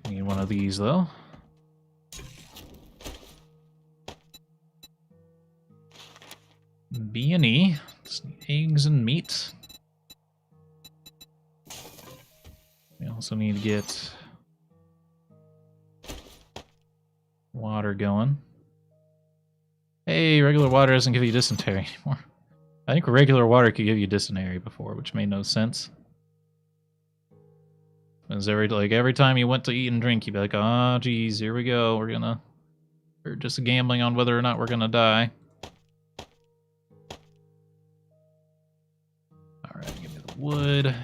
Need one of these though. B&E. Just need eggs and meat. We also need to get water going. Hey, regular water doesn't give you dysentery anymore. I think regular water could give you dysentery before, which made no sense. Because every time you went to eat and drink, you'd be like, oh geez, here we go. We're just gambling on whether or not we're gonna die. Alright, give me the wood.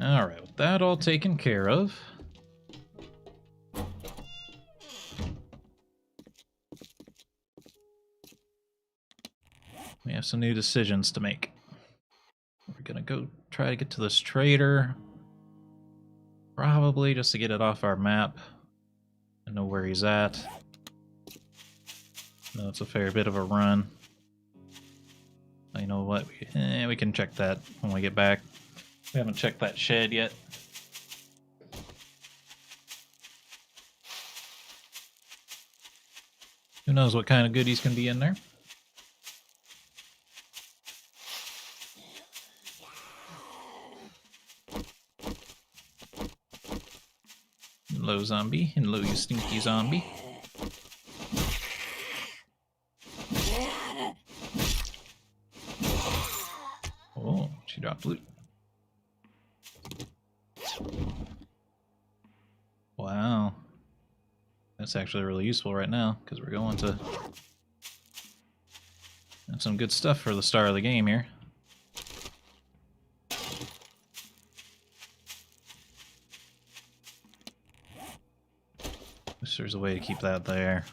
Alright, with that all taken care of. We have some new decisions to make. We're gonna go try to get to this trader. Probably just to get it off our map. I know where he's at. No, it's a fair bit of a run. You know what? We can check that when we get back. We haven't checked that shed yet. Who knows what kind of goodies can be in there? Hello, zombie. Hello, you stinky zombie. Oh, she dropped loot. Wow. That's actually really useful right now, because we're going to have some good stuff for the start of the game here. Wish there's a way to keep that there.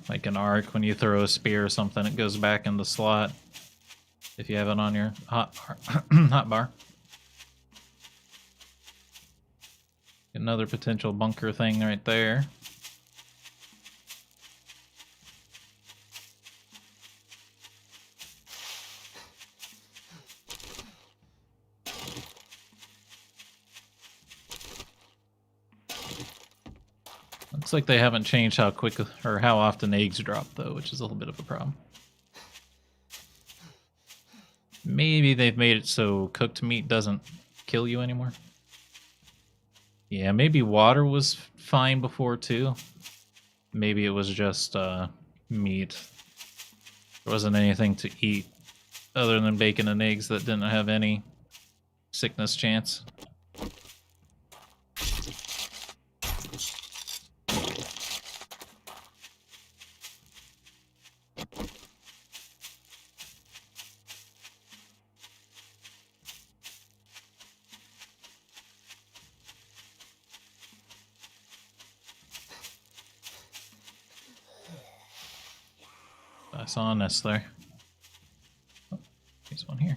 Like, an arc when you throw a spear or something. It goes back in the slot if you have it on your hot bar. Another potential bunker thing right there. Looks like they haven't changed how quick or how often eggs drop, though, which is a little bit of a problem. Maybe they've made it so cooked meat doesn't kill you anymore. Yeah, maybe water was fine before, too. Maybe it was just meat. There wasn't anything to eat other than bacon and eggs that didn't have any sickness chance. I saw a nest there. Oh, there's one here.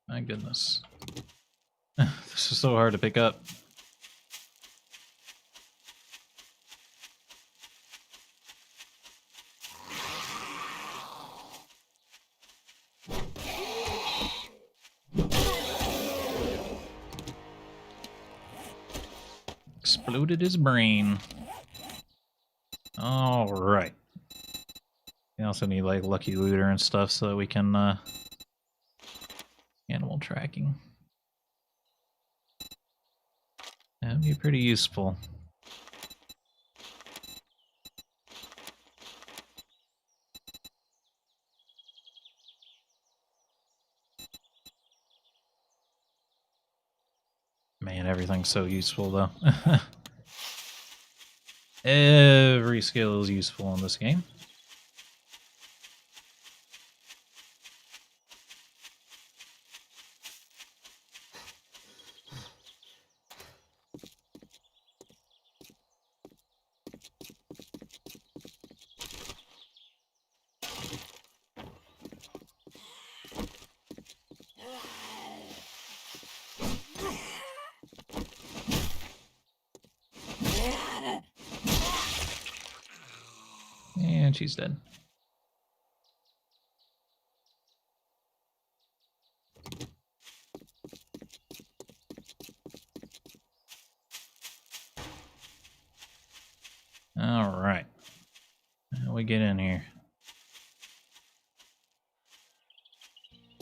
My goodness. This is so hard to pick up. Exploded his brain. Alright. We also need like lucky looter and stuff so that we can animal tracking. That'd be pretty useful. Man, everything's so useful though. Every skill is useful in this game. And she's dead. All right. How we get in here?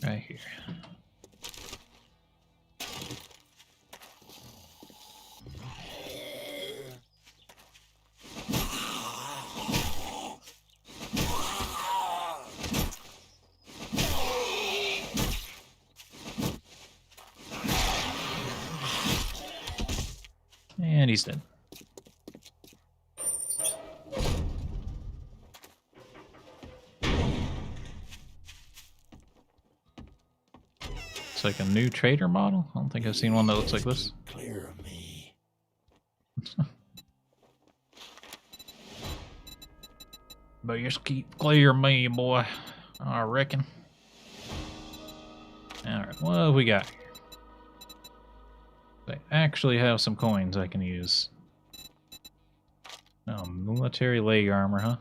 Right here. And he's dead. It's like a new trader model. I don't think I've seen one that looks like this.
Clear me.
But just keep clear me, boy. I reckon. Alright, what have we got here? I actually have some coins I can use. Oh, military leg armor, huh?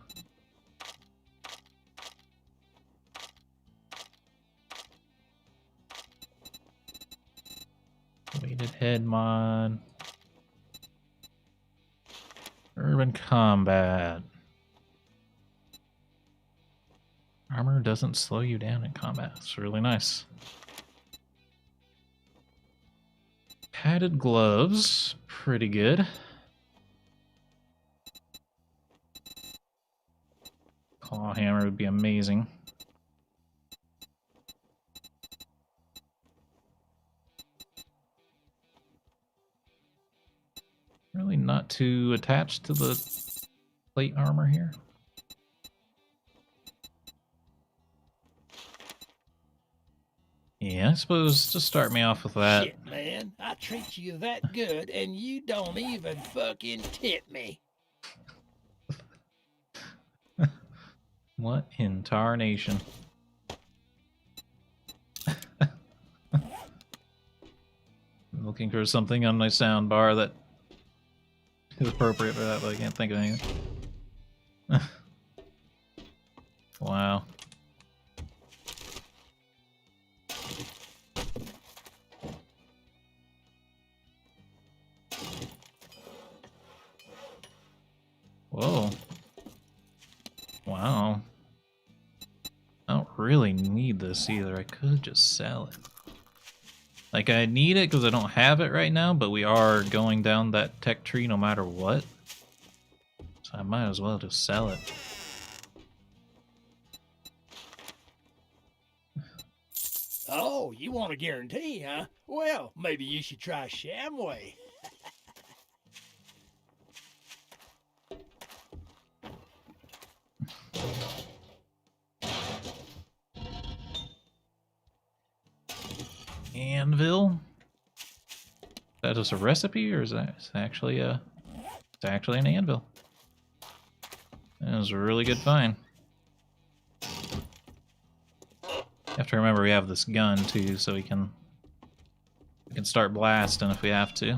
Weighted head mod. Urban combat. Armor doesn't slow you down in combat. It's really nice. Padded gloves. Pretty good. Claw hammer would be amazing. Really not want to attach to the plate armor here? Yeah, I suppose just start me off with that.
Shit, man. I treat you that good and you don't even fucking tip me.
What in tarnation? I'm looking for something on my sound bar that is appropriate for that, but I can't think of anything. Wow. Whoa. Wow. I don't really need this either. I could just sell it. Like, I need it because I don't have it right now, but we are going down that tech tree no matter what. So I might as well just sell it.
Oh, you want a guarantee, huh? Well, maybe you should try Shamway.
Anvil? Is that just a recipe, or is that actually a? It's actually an anvil. That was a really good find. You have to remember we have this gun too, so we can start blasting if we have to.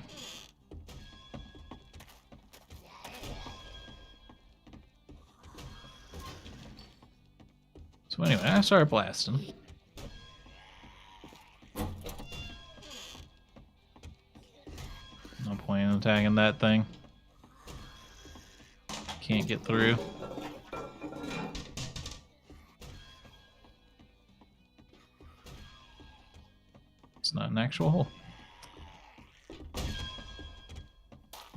So anyway, I start blasting. No point in attacking that thing. Can't get through. It's not an actual hole.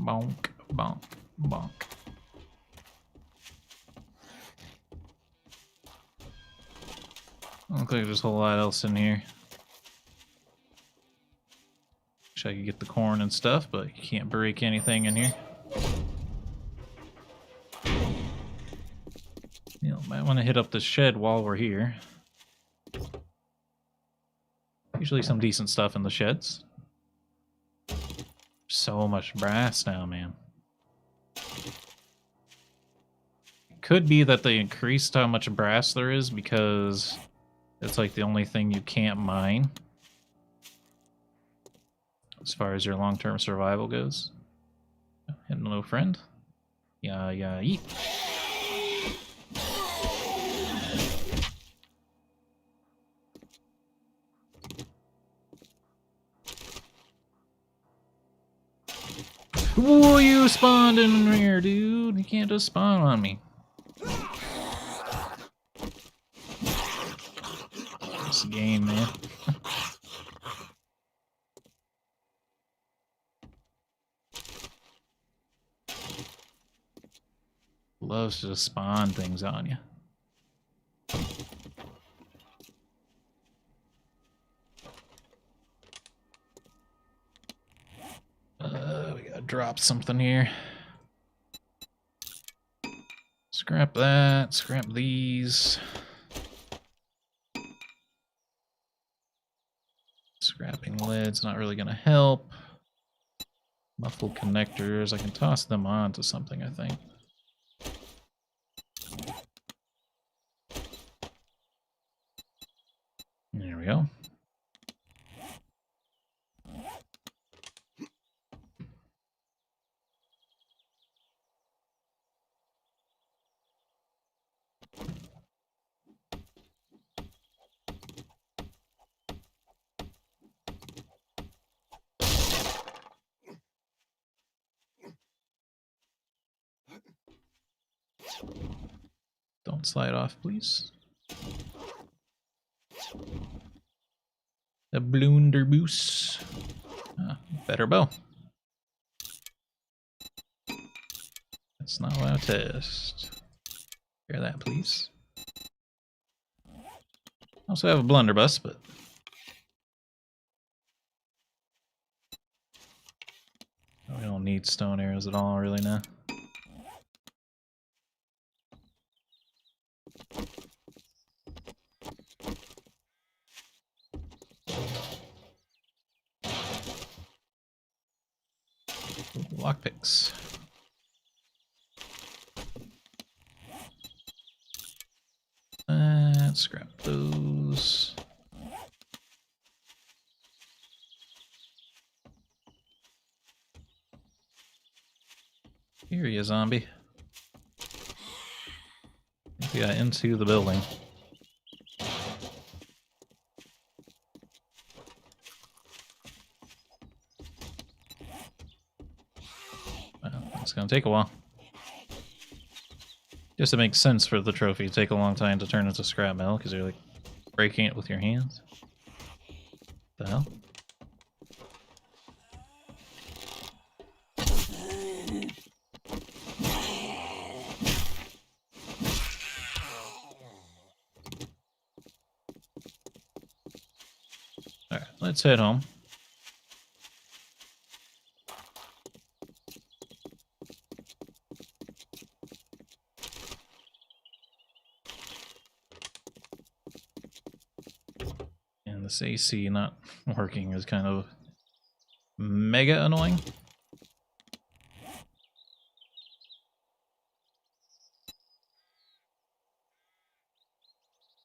Bonk, bonk, bonk. I don't think there's a whole lot else in here. Wish I could get the corn and stuff, but you can't break anything in here. You know, might want to hit up the shed while we're here. Usually some decent stuff in the sheds. So much brass now, man. Could be that they increased how much brass there is because it's like the only thing you can't mine as far as your long-term survival goes. Hello, friend. Yeah, eat. Whoa, you spawned in here, dude. You can't just spawn on me. This game, man. Loves to just spawn things on you. We gotta drop something here. Scrap that, scrap these. Scrapping lid's not really gonna help. Muffled connectors, I can toss them onto something, I think. There we go. Don't slide off, please. The blunderboos. Better bow. That's not what I test. Hear that, please. Also have a blunderbuss, but We don't need stone arrows at all, really, now. Lockpicks. Let's scrap those. Here you zombie. He got into the building. Well, it's gonna take a while. Just to make sense for the trophy, take a long time to turn into scrap metal because you're like breaking it with your hands. The hell? Alright, let's head home. And this AC not working is kind of mega annoying.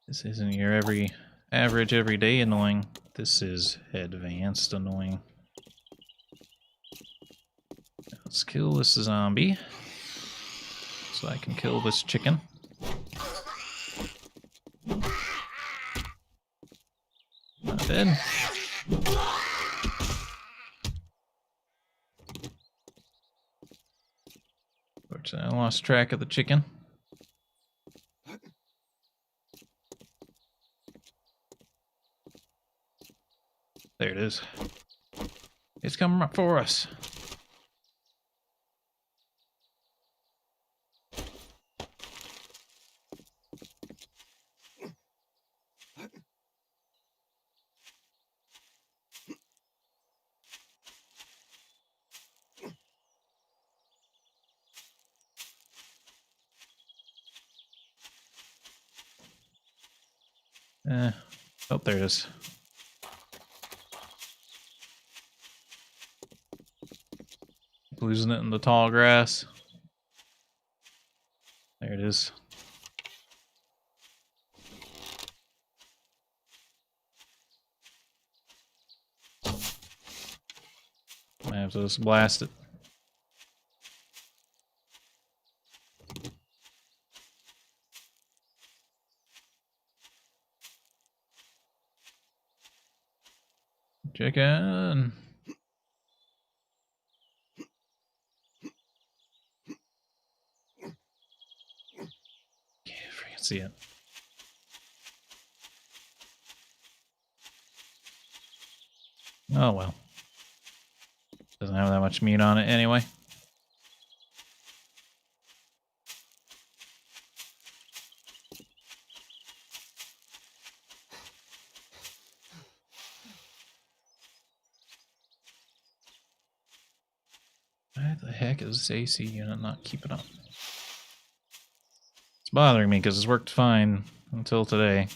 This isn't your average everyday annoying. This is advanced annoying. Let's kill this zombie so I can kill this chicken. Not dead. Fortunately, I lost track of the chicken. There it is. It's coming up for us. Oh, there it is. Losing it in the tall grass. There it is. I have to just blast it. Chicken. Can't freaking see it. Oh well. Doesn't have that much meat on it anyway. Why the heck is this AC unit not keeping up? It's bothering me because it's worked fine until today.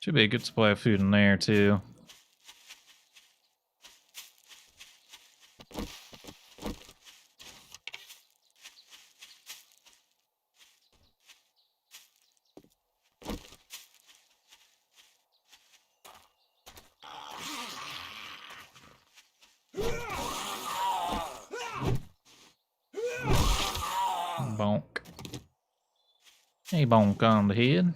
Should be a good supply of food in there too. Bonk. Hey, bonk on the head.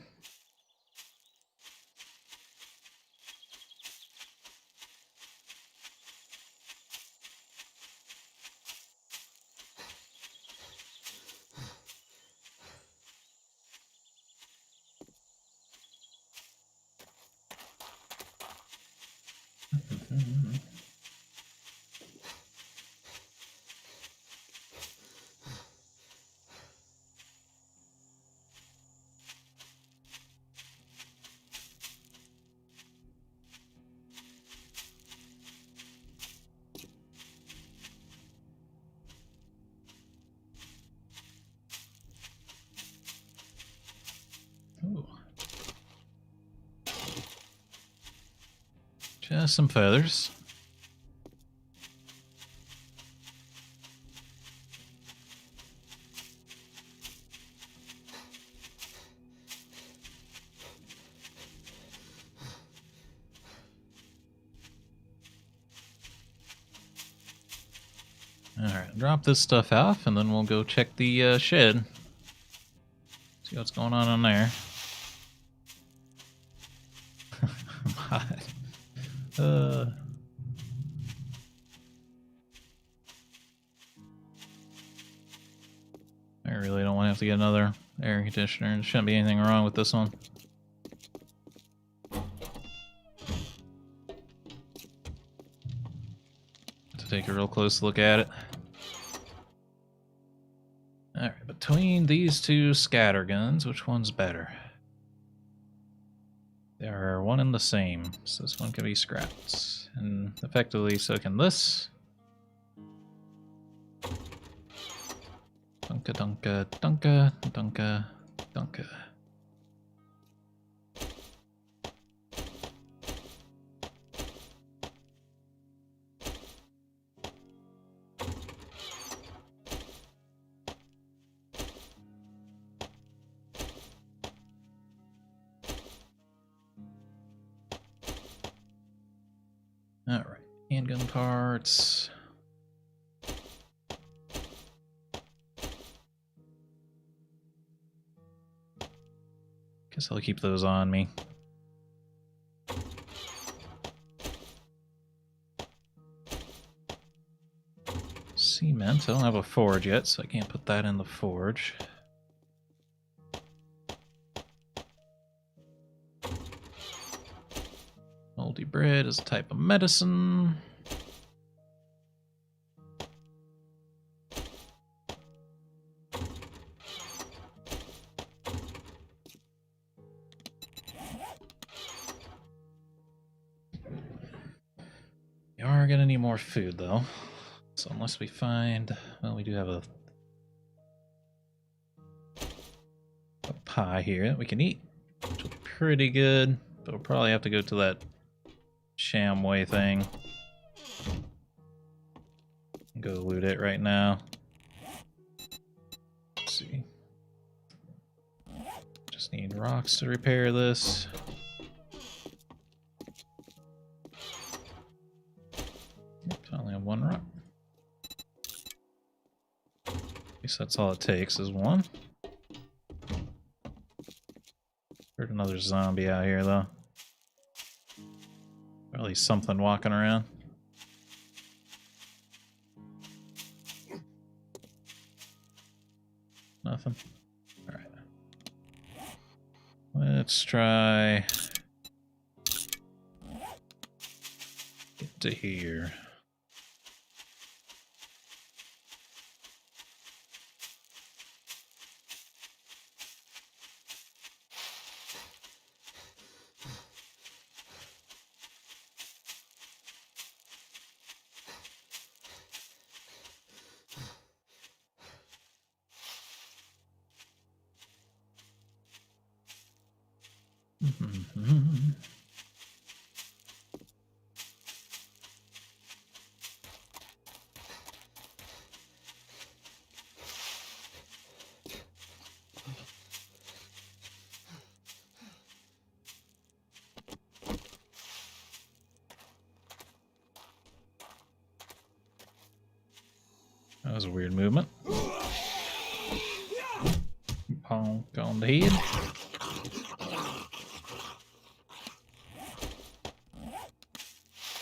Got some feathers. Alright, drop this stuff off, and then we'll go check the shed. See what's going on in there. I'm hot. I really don't want to have to get another air conditioner. There shouldn't be anything wrong with this one. To take a real close look at it. Alright, between these two scatter guns, which one's better? They are one and the same, so this one can be scrapped. And effectively, so can this. Dunka dunka dunka dunka dunka. Alright, handgun parts. Guess I'll keep those on me. Cement. I don't have a forge yet, so I can't put that in the forge. Moldy bread is a type of medicine. We are gonna need more food though. So unless we find, well, we do have a pie here that we can eat, which will be pretty good, but we'll probably have to go to that Shamway thing. Go loot it right now. Let's see. Just need rocks to repair this. Oops, I only have one rock. Guess that's all it takes is one. Heard another zombie out here though. Probably something walking around. Nothing. Alright. Let's try get to here. That was a weird movement. Bonk on the head.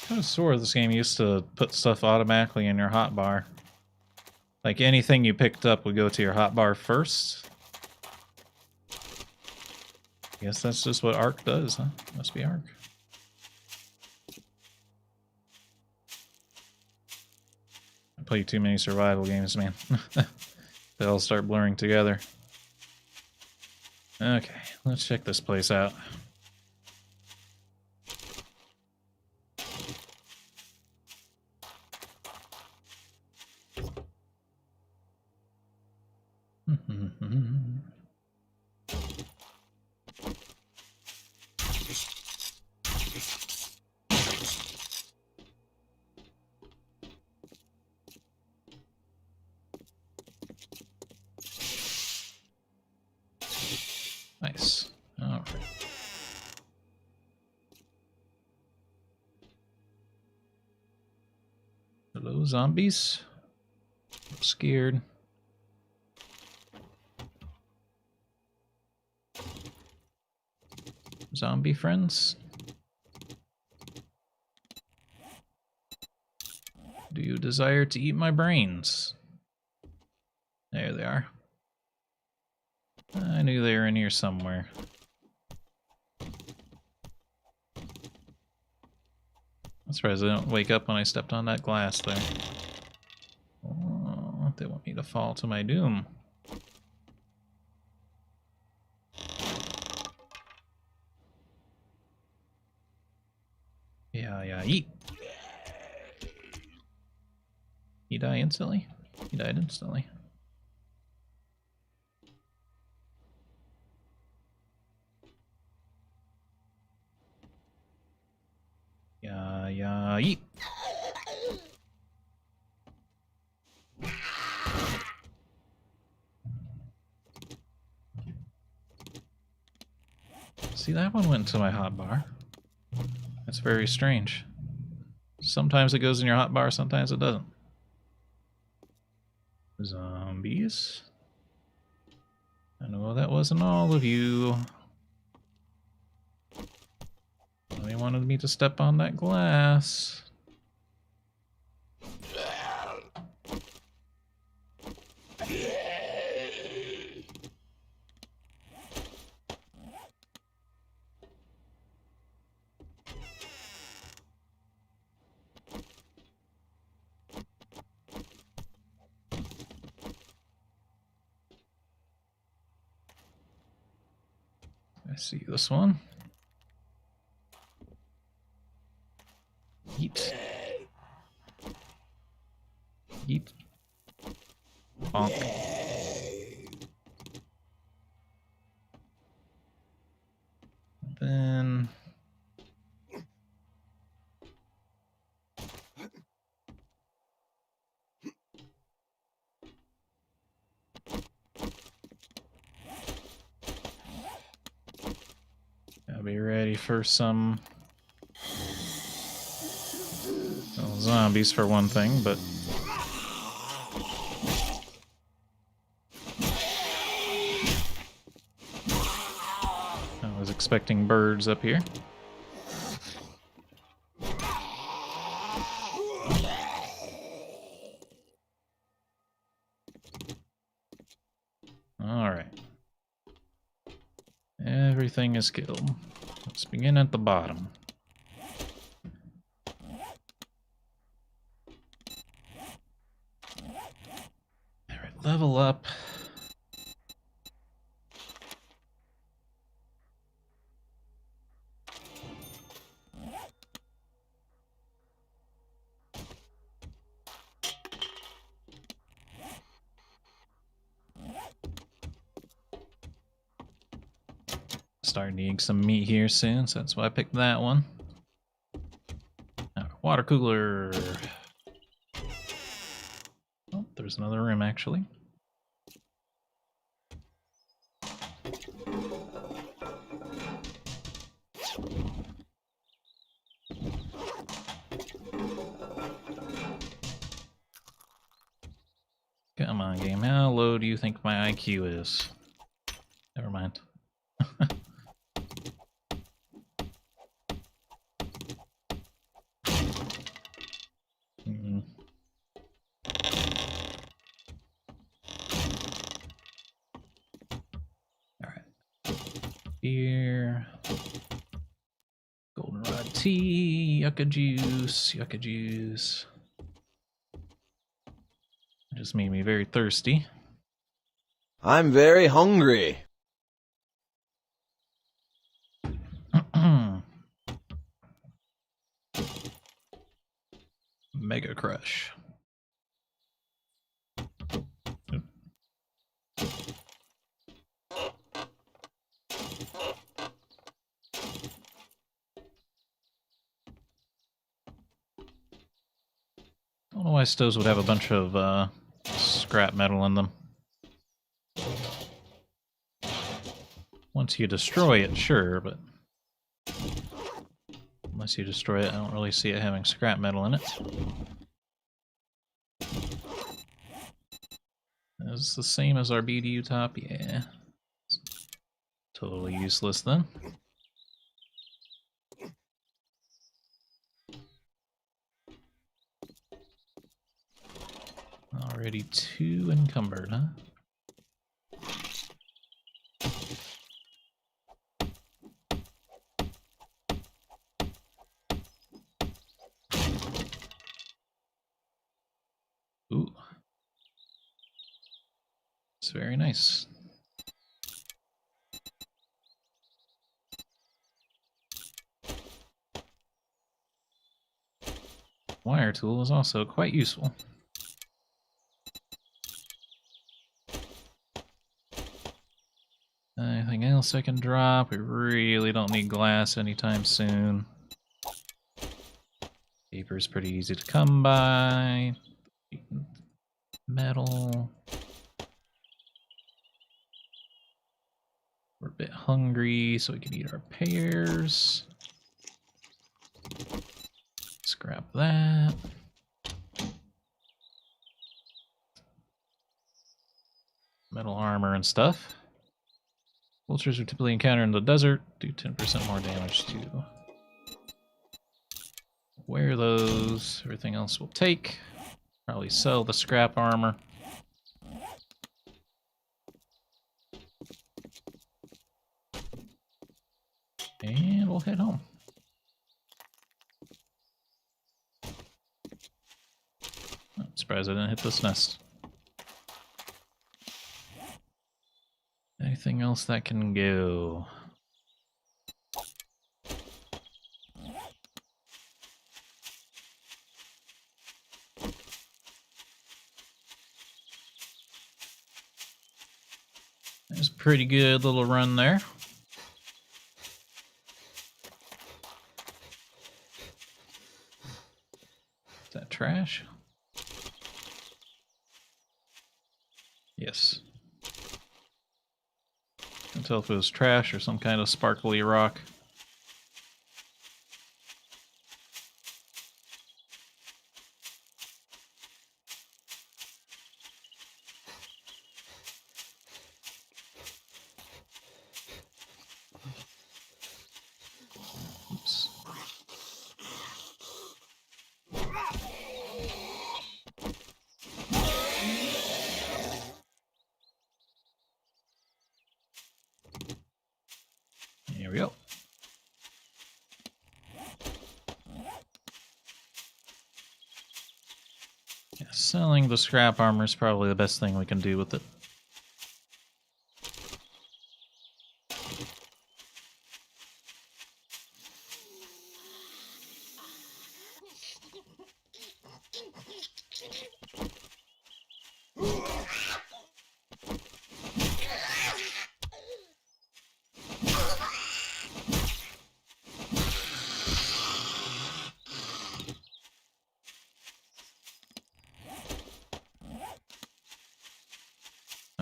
Kind of sore this game used to put stuff automatically in your hotbar. Like anything you picked up would go to your hotbar first. I guess that's just what Ark does, huh? Must be Ark. I play too many survival games, man. They all start blurring together. Okay, let's check this place out. Nice. Alright. Hello, zombies. I'm scared. Zombie friends? Do you desire to eat my brains? There they are. I knew they were in here somewhere. I'm surprised they don't wake up when I stepped on that glass there. Oh, they want me to fall to my doom. Yeah, eat! He died instantly? He died instantly. Yeah, eat! See, that one went to my hotbar. That's very strange. Sometimes it goes in your hotbar, sometimes it doesn't. Zombies. I know that wasn't all of you. They wanted me to step on that glass. I see this one. Eat. Eat. Bonk. Then... I'll be ready for some... well, zombies for one thing, but... I was expecting birds up here. Alright. Everything is killed. Let's begin at the bottom. Alright, level up. Start needing some meat here soon, so that's why I picked that one. Water cooler. Oh, there's another room actually. Come on, game. How low do you think my IQ is? Never mind. Beer, goldenrod tea, yucca juice, yucca juice. It just made me very thirsty.
I'm very hungry.
Mega Crush. I don't know why stoves would have a bunch of scrap metal in them. Once you destroy it, sure, but unless you destroy it, I don't really see it having scrap metal in it. Is the same as our BDU top? Yeah. Totally useless then. Already 2 encumbered, huh? Ooh. It's very nice. Wire tool is also quite useful. Anything else I can drop? We really don't need glass anytime soon. Paper's pretty easy to come by. Metal. We're a bit hungry, so we can eat our pears. Scrap that. Metal armor and stuff. Vultures are typically encountered in the desert. Do 10% more damage to wear those. Everything else we'll take. Probably sell the scrap armor. And we'll head home. I'm surprised I didn't hit this nest. Anything else that can go? There's a pretty good little run there. Is that trash? Yes. Can't tell if it was trash or some kind of sparkly rock. Oops. Here we go. Yeah, selling the scrap armor is probably the best thing we can do with it.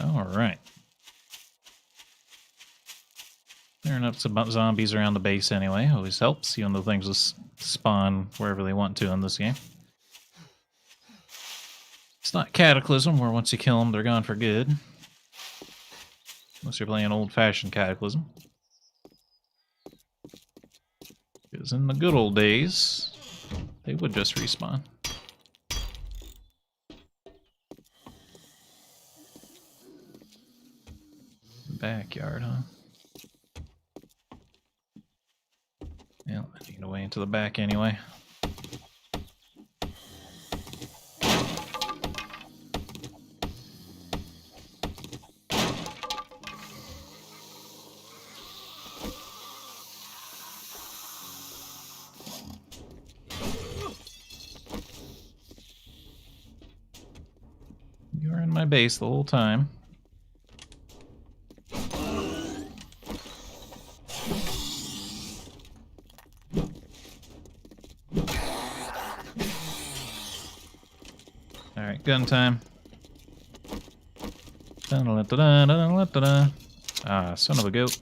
Alright. Clearing up some zombies around the base anyway always helps, even though things just spawn wherever they want to in this game. It's not Cataclysm, where once you kill them, they're gone for good. Unless you're playing old-fashioned Cataclysm. Because in the good old days, they would just respawn. Backyard, huh? Yeah, I need a way into the back anyway. You were in my base the whole time. Alright, gun time. Ah, son of a goat.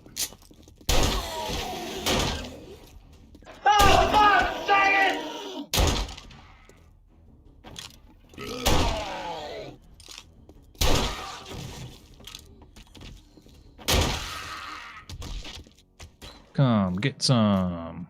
Come, get some.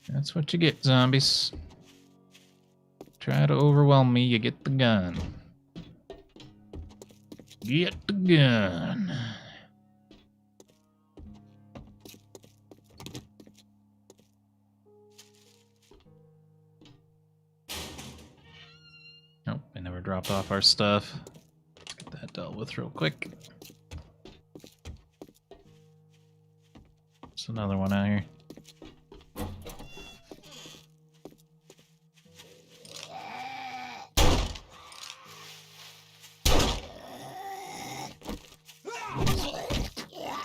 That's what you get, zombies. Try to overwhelm me, you get the gun. Get the gun. Nope, I never dropped off our stuff. Let's get that dealt with real quick. There's another one out here.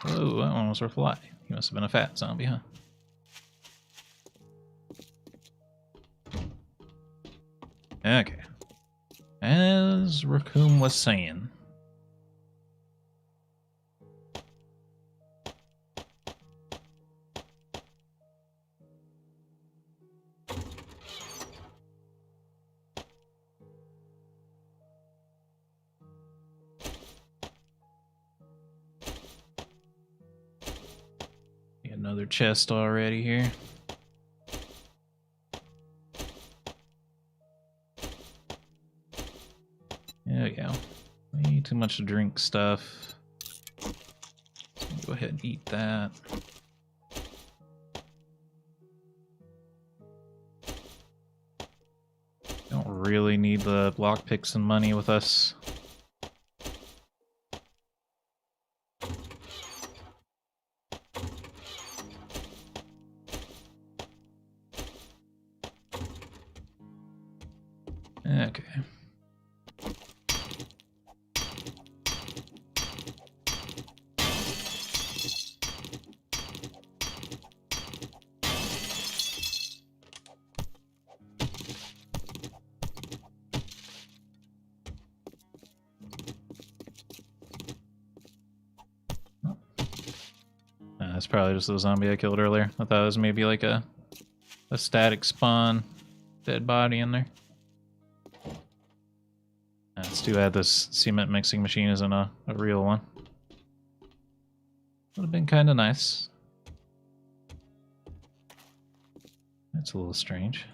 Oh, that one was a fly. He must have been a fat zombie, huh? Okay. As Raccoon was saying. Another chest already here. There we go. Way too much to drink stuff. Go ahead and eat that. Don't really need the lockpicks and money with us. Okay. That's probably just the zombie I killed earlier. I thought it was maybe like a static spawn dead body in there. It's too bad this cement mixing machine isn't a real one. Would have been kind of nice. That's a little strange.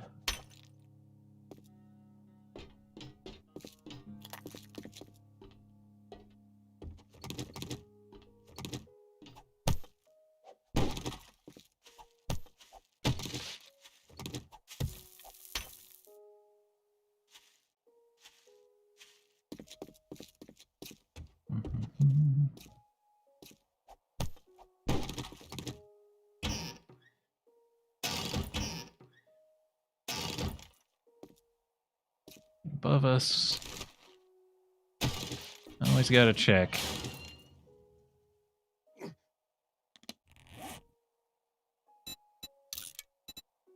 Above us. Always gotta check.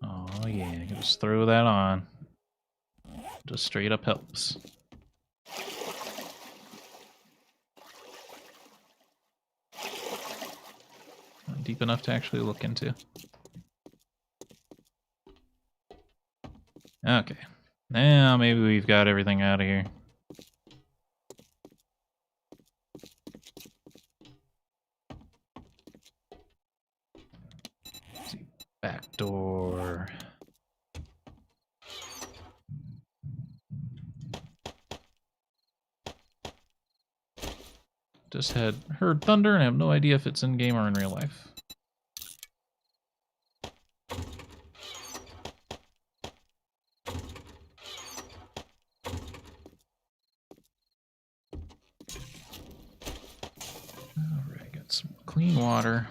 Oh yeah, just throw that on. Just straight up helps. Not deep enough to actually look into. Okay. Now maybe we've got everything out of here. Let's see. Back door. Just had heard thunder and I have no idea if it's in game or in real life. Alright, got some clean water.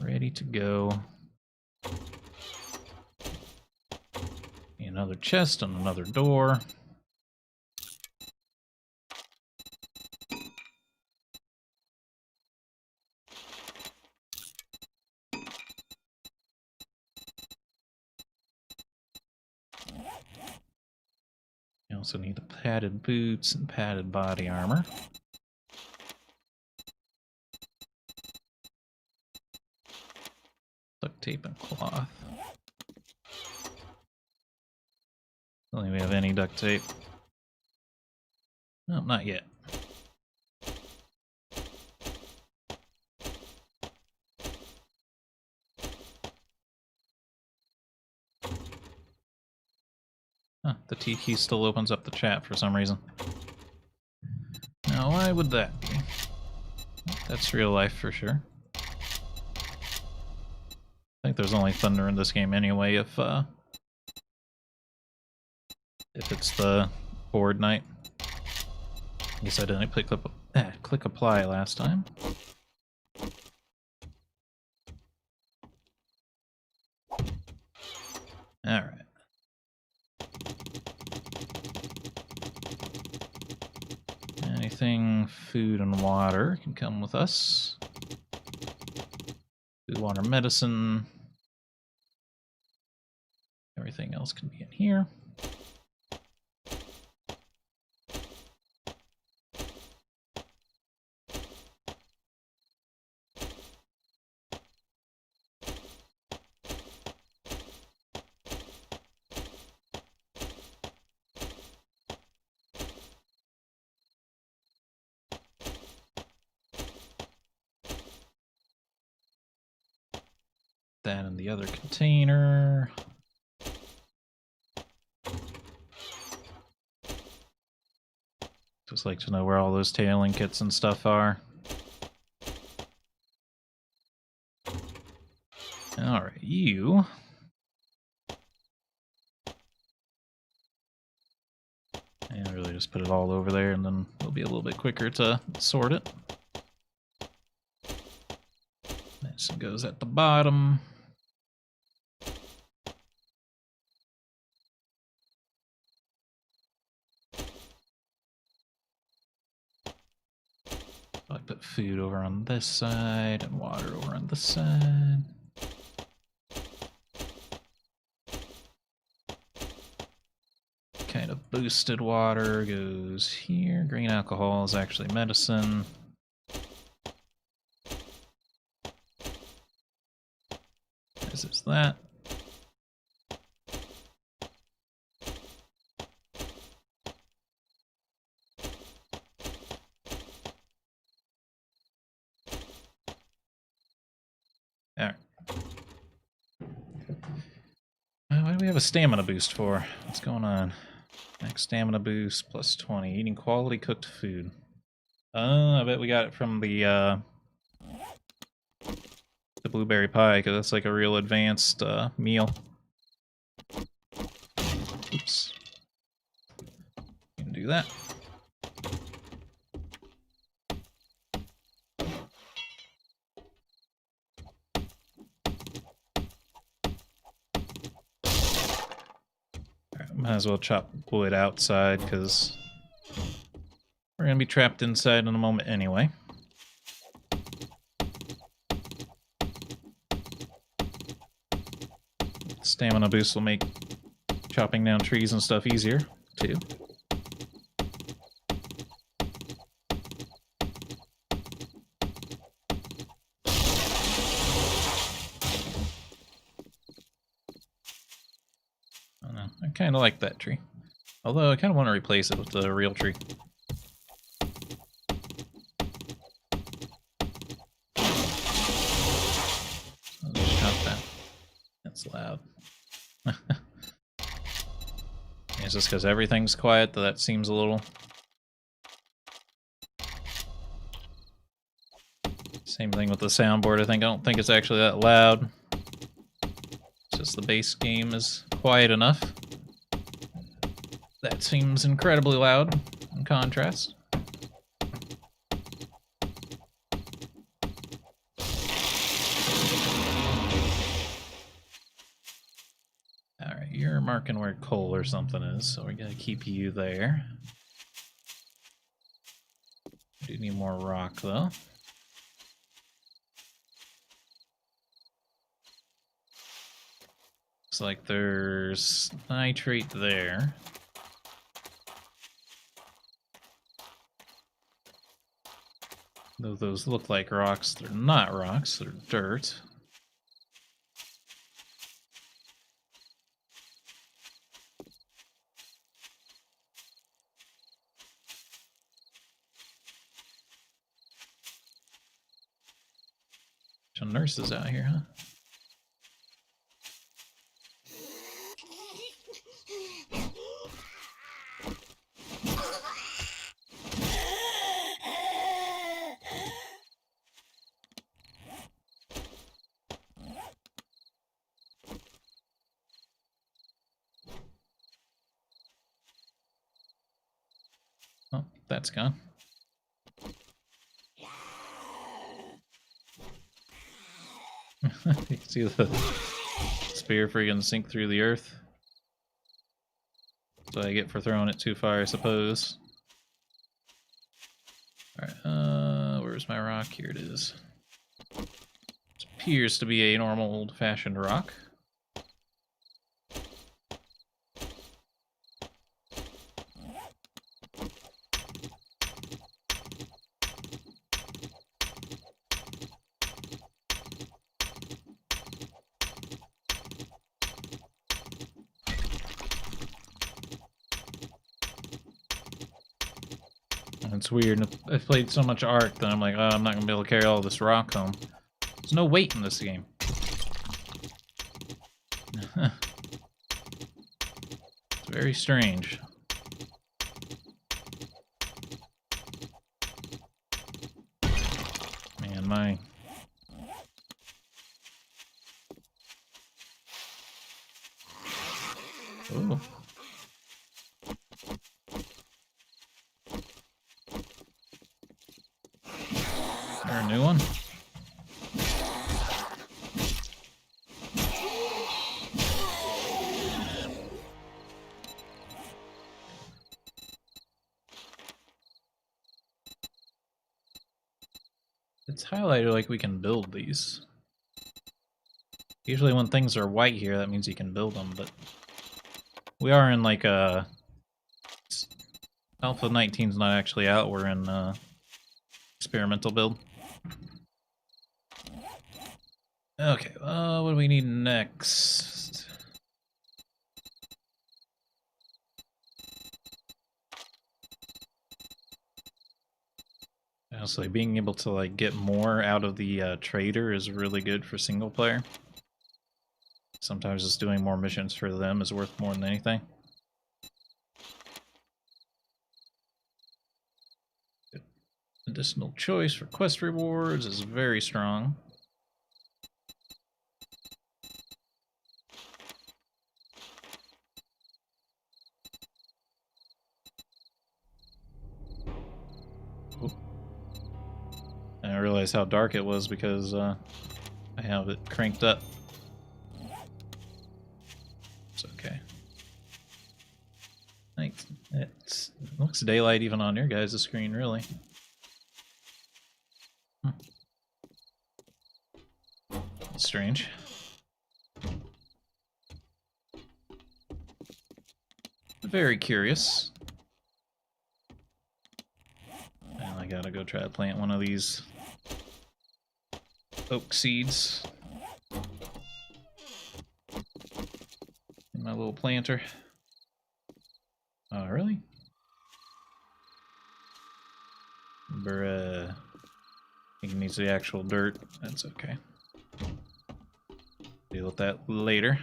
Ready to go. Another chest and another door. also need the padded boots and padded body armor. Duct tape and cloth. Don't think we have any duct tape. No, not yet. Huh, the T key still opens up the chat for some reason. Now, why would that be? That's real life for sure. I think there's only thunder in this game anyway if it's the board night. I guess I didn't click apply last time. Alright. Anything food and water can come with us. Food, water, medicine. Everything else can be in here. That in the other container. Just like to know where all those tailing kits and stuff are. Alright, you. And really just put it all over there and then it'll be a little bit quicker to sort it. This goes at the bottom. I put food over on this side and water over on this side. Kind of boosted water goes here. Green alcohol is actually medicine. As is that. Alright. What do we have a stamina boost for? What's going on? Max stamina boost plus 20. Eating quality cooked food. I bet we got it from the blueberry pie, because that's like a real advanced meal. Oops. You can do that. Might as well chop wood outside, because we're going to be trapped inside in a moment anyway. Stamina boost will make chopping down trees and stuff easier, too. I kind of like that tree. Although I kind of want to replace it with the real tree. I'll just chop that. That's loud. It's just because everything's quiet that seems a little... Same thing with the soundboard, I don't think it's actually that loud. It's just the base game is quiet enough. That seems incredibly loud in contrast. Alright, you're marking where coal or something is, so we're gonna keep you there. We do need more rock, though. Looks like there's nitrate there. Though those look like rocks, they're not rocks, they're dirt. Some nurses out here, huh? Oh, that's gone. You can see the spear freaking sink through the earth. That's what I get for throwing it too far, I suppose. Alright, where's my rock? Here it is. This appears to be a normal old-fashioned rock. It's weird. I've played so much Ark that I'm like, oh, I'm not going to be able to carry all this rock home. There's no weight in this game. It's very strange. Man, my... Ooh. Is there a new one? It's highlighted like we can build these. Usually when things are white here, that means you can build them, but we are in like a... Alpha 19's not actually out, we're in experimental build. Okay, what do we need next? Honestly, being able to like get more out of the trader is really good for single player. Sometimes just doing more missions for them is worth more than anything. Additional choice for quest rewards is very strong. And I realized how dark it was because I have it cranked up. It's okay. It looks daylight even on your guys' screen, really. That's strange. Very curious. And I gotta go try to plant one of these oak seeds in my little planter. Oh, really? Bruh. I think it needs the actual dirt. That's okay. Deal with that later.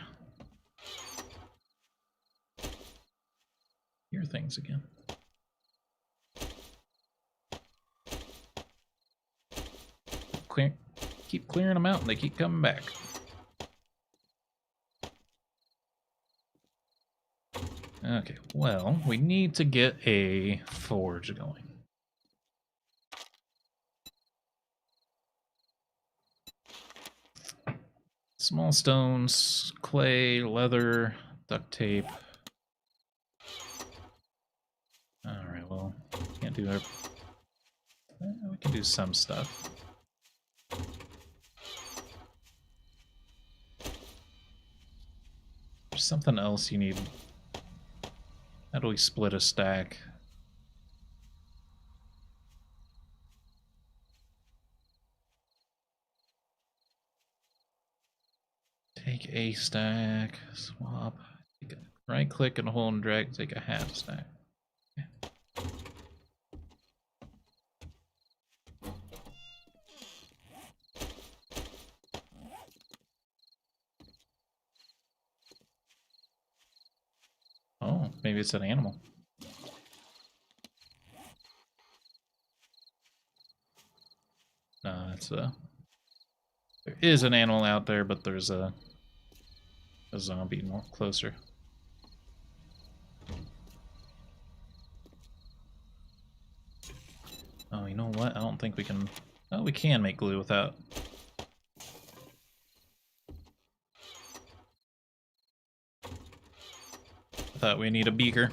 Hear things again. Keep clearing them out and they keep coming back. Okay, well, we need to get a forge going. Small stones, clay, leather, duct tape. Alright, well, can't do that. We can do some stuff. There's something else you need. How do we split a stack? Take a stack, swap, right click and hold and drag, take a half stack. Okay. Oh, maybe it's an animal. No, it's a... There is an animal out there, but there's a zombie more closer. Oh, you know what? I don't think we can... Oh, we can make glue without... I thought we need a beaker.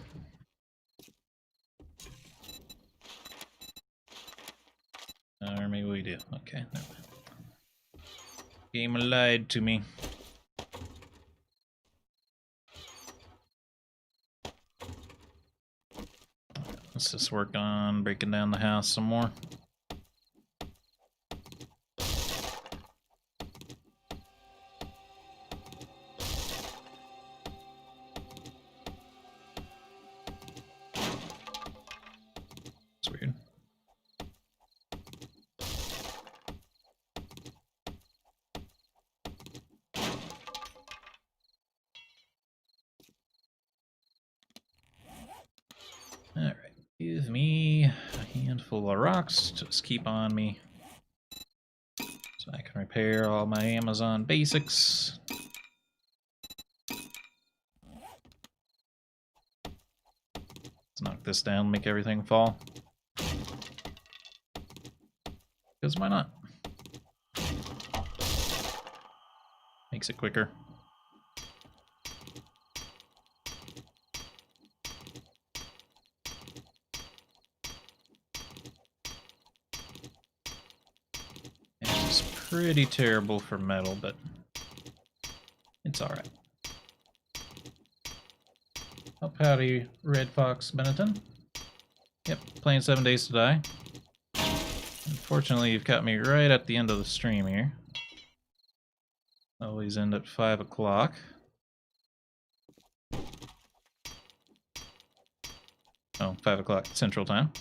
Or maybe we do. Okay, never mind. Game lied to me. Let's just work on breaking down the house some more. It's weird. Alright, give me a handful of rocks, just keep on me. So I can repair all my Amazon basics. Let's knock this down, make everything fall. Because why not? Makes it quicker. It's pretty terrible for metal, but it's alright. Oh, howdy, Red Fox Benetton. Yep, playing 7 Days to Die. Unfortunately, you've got me right at the end of the stream here. Always end at 5 o'clock. Oh, 5 o'clock Central Time.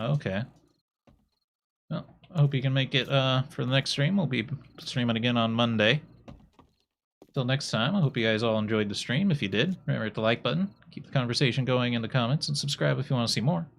Okay. Well, I hope you can make it for the next stream. We'll be streaming again on Monday. Till next time, I hope you guys all enjoyed the stream. If you did, remember to hit the like button, keep the conversation going in the comments, and subscribe if you want to see more.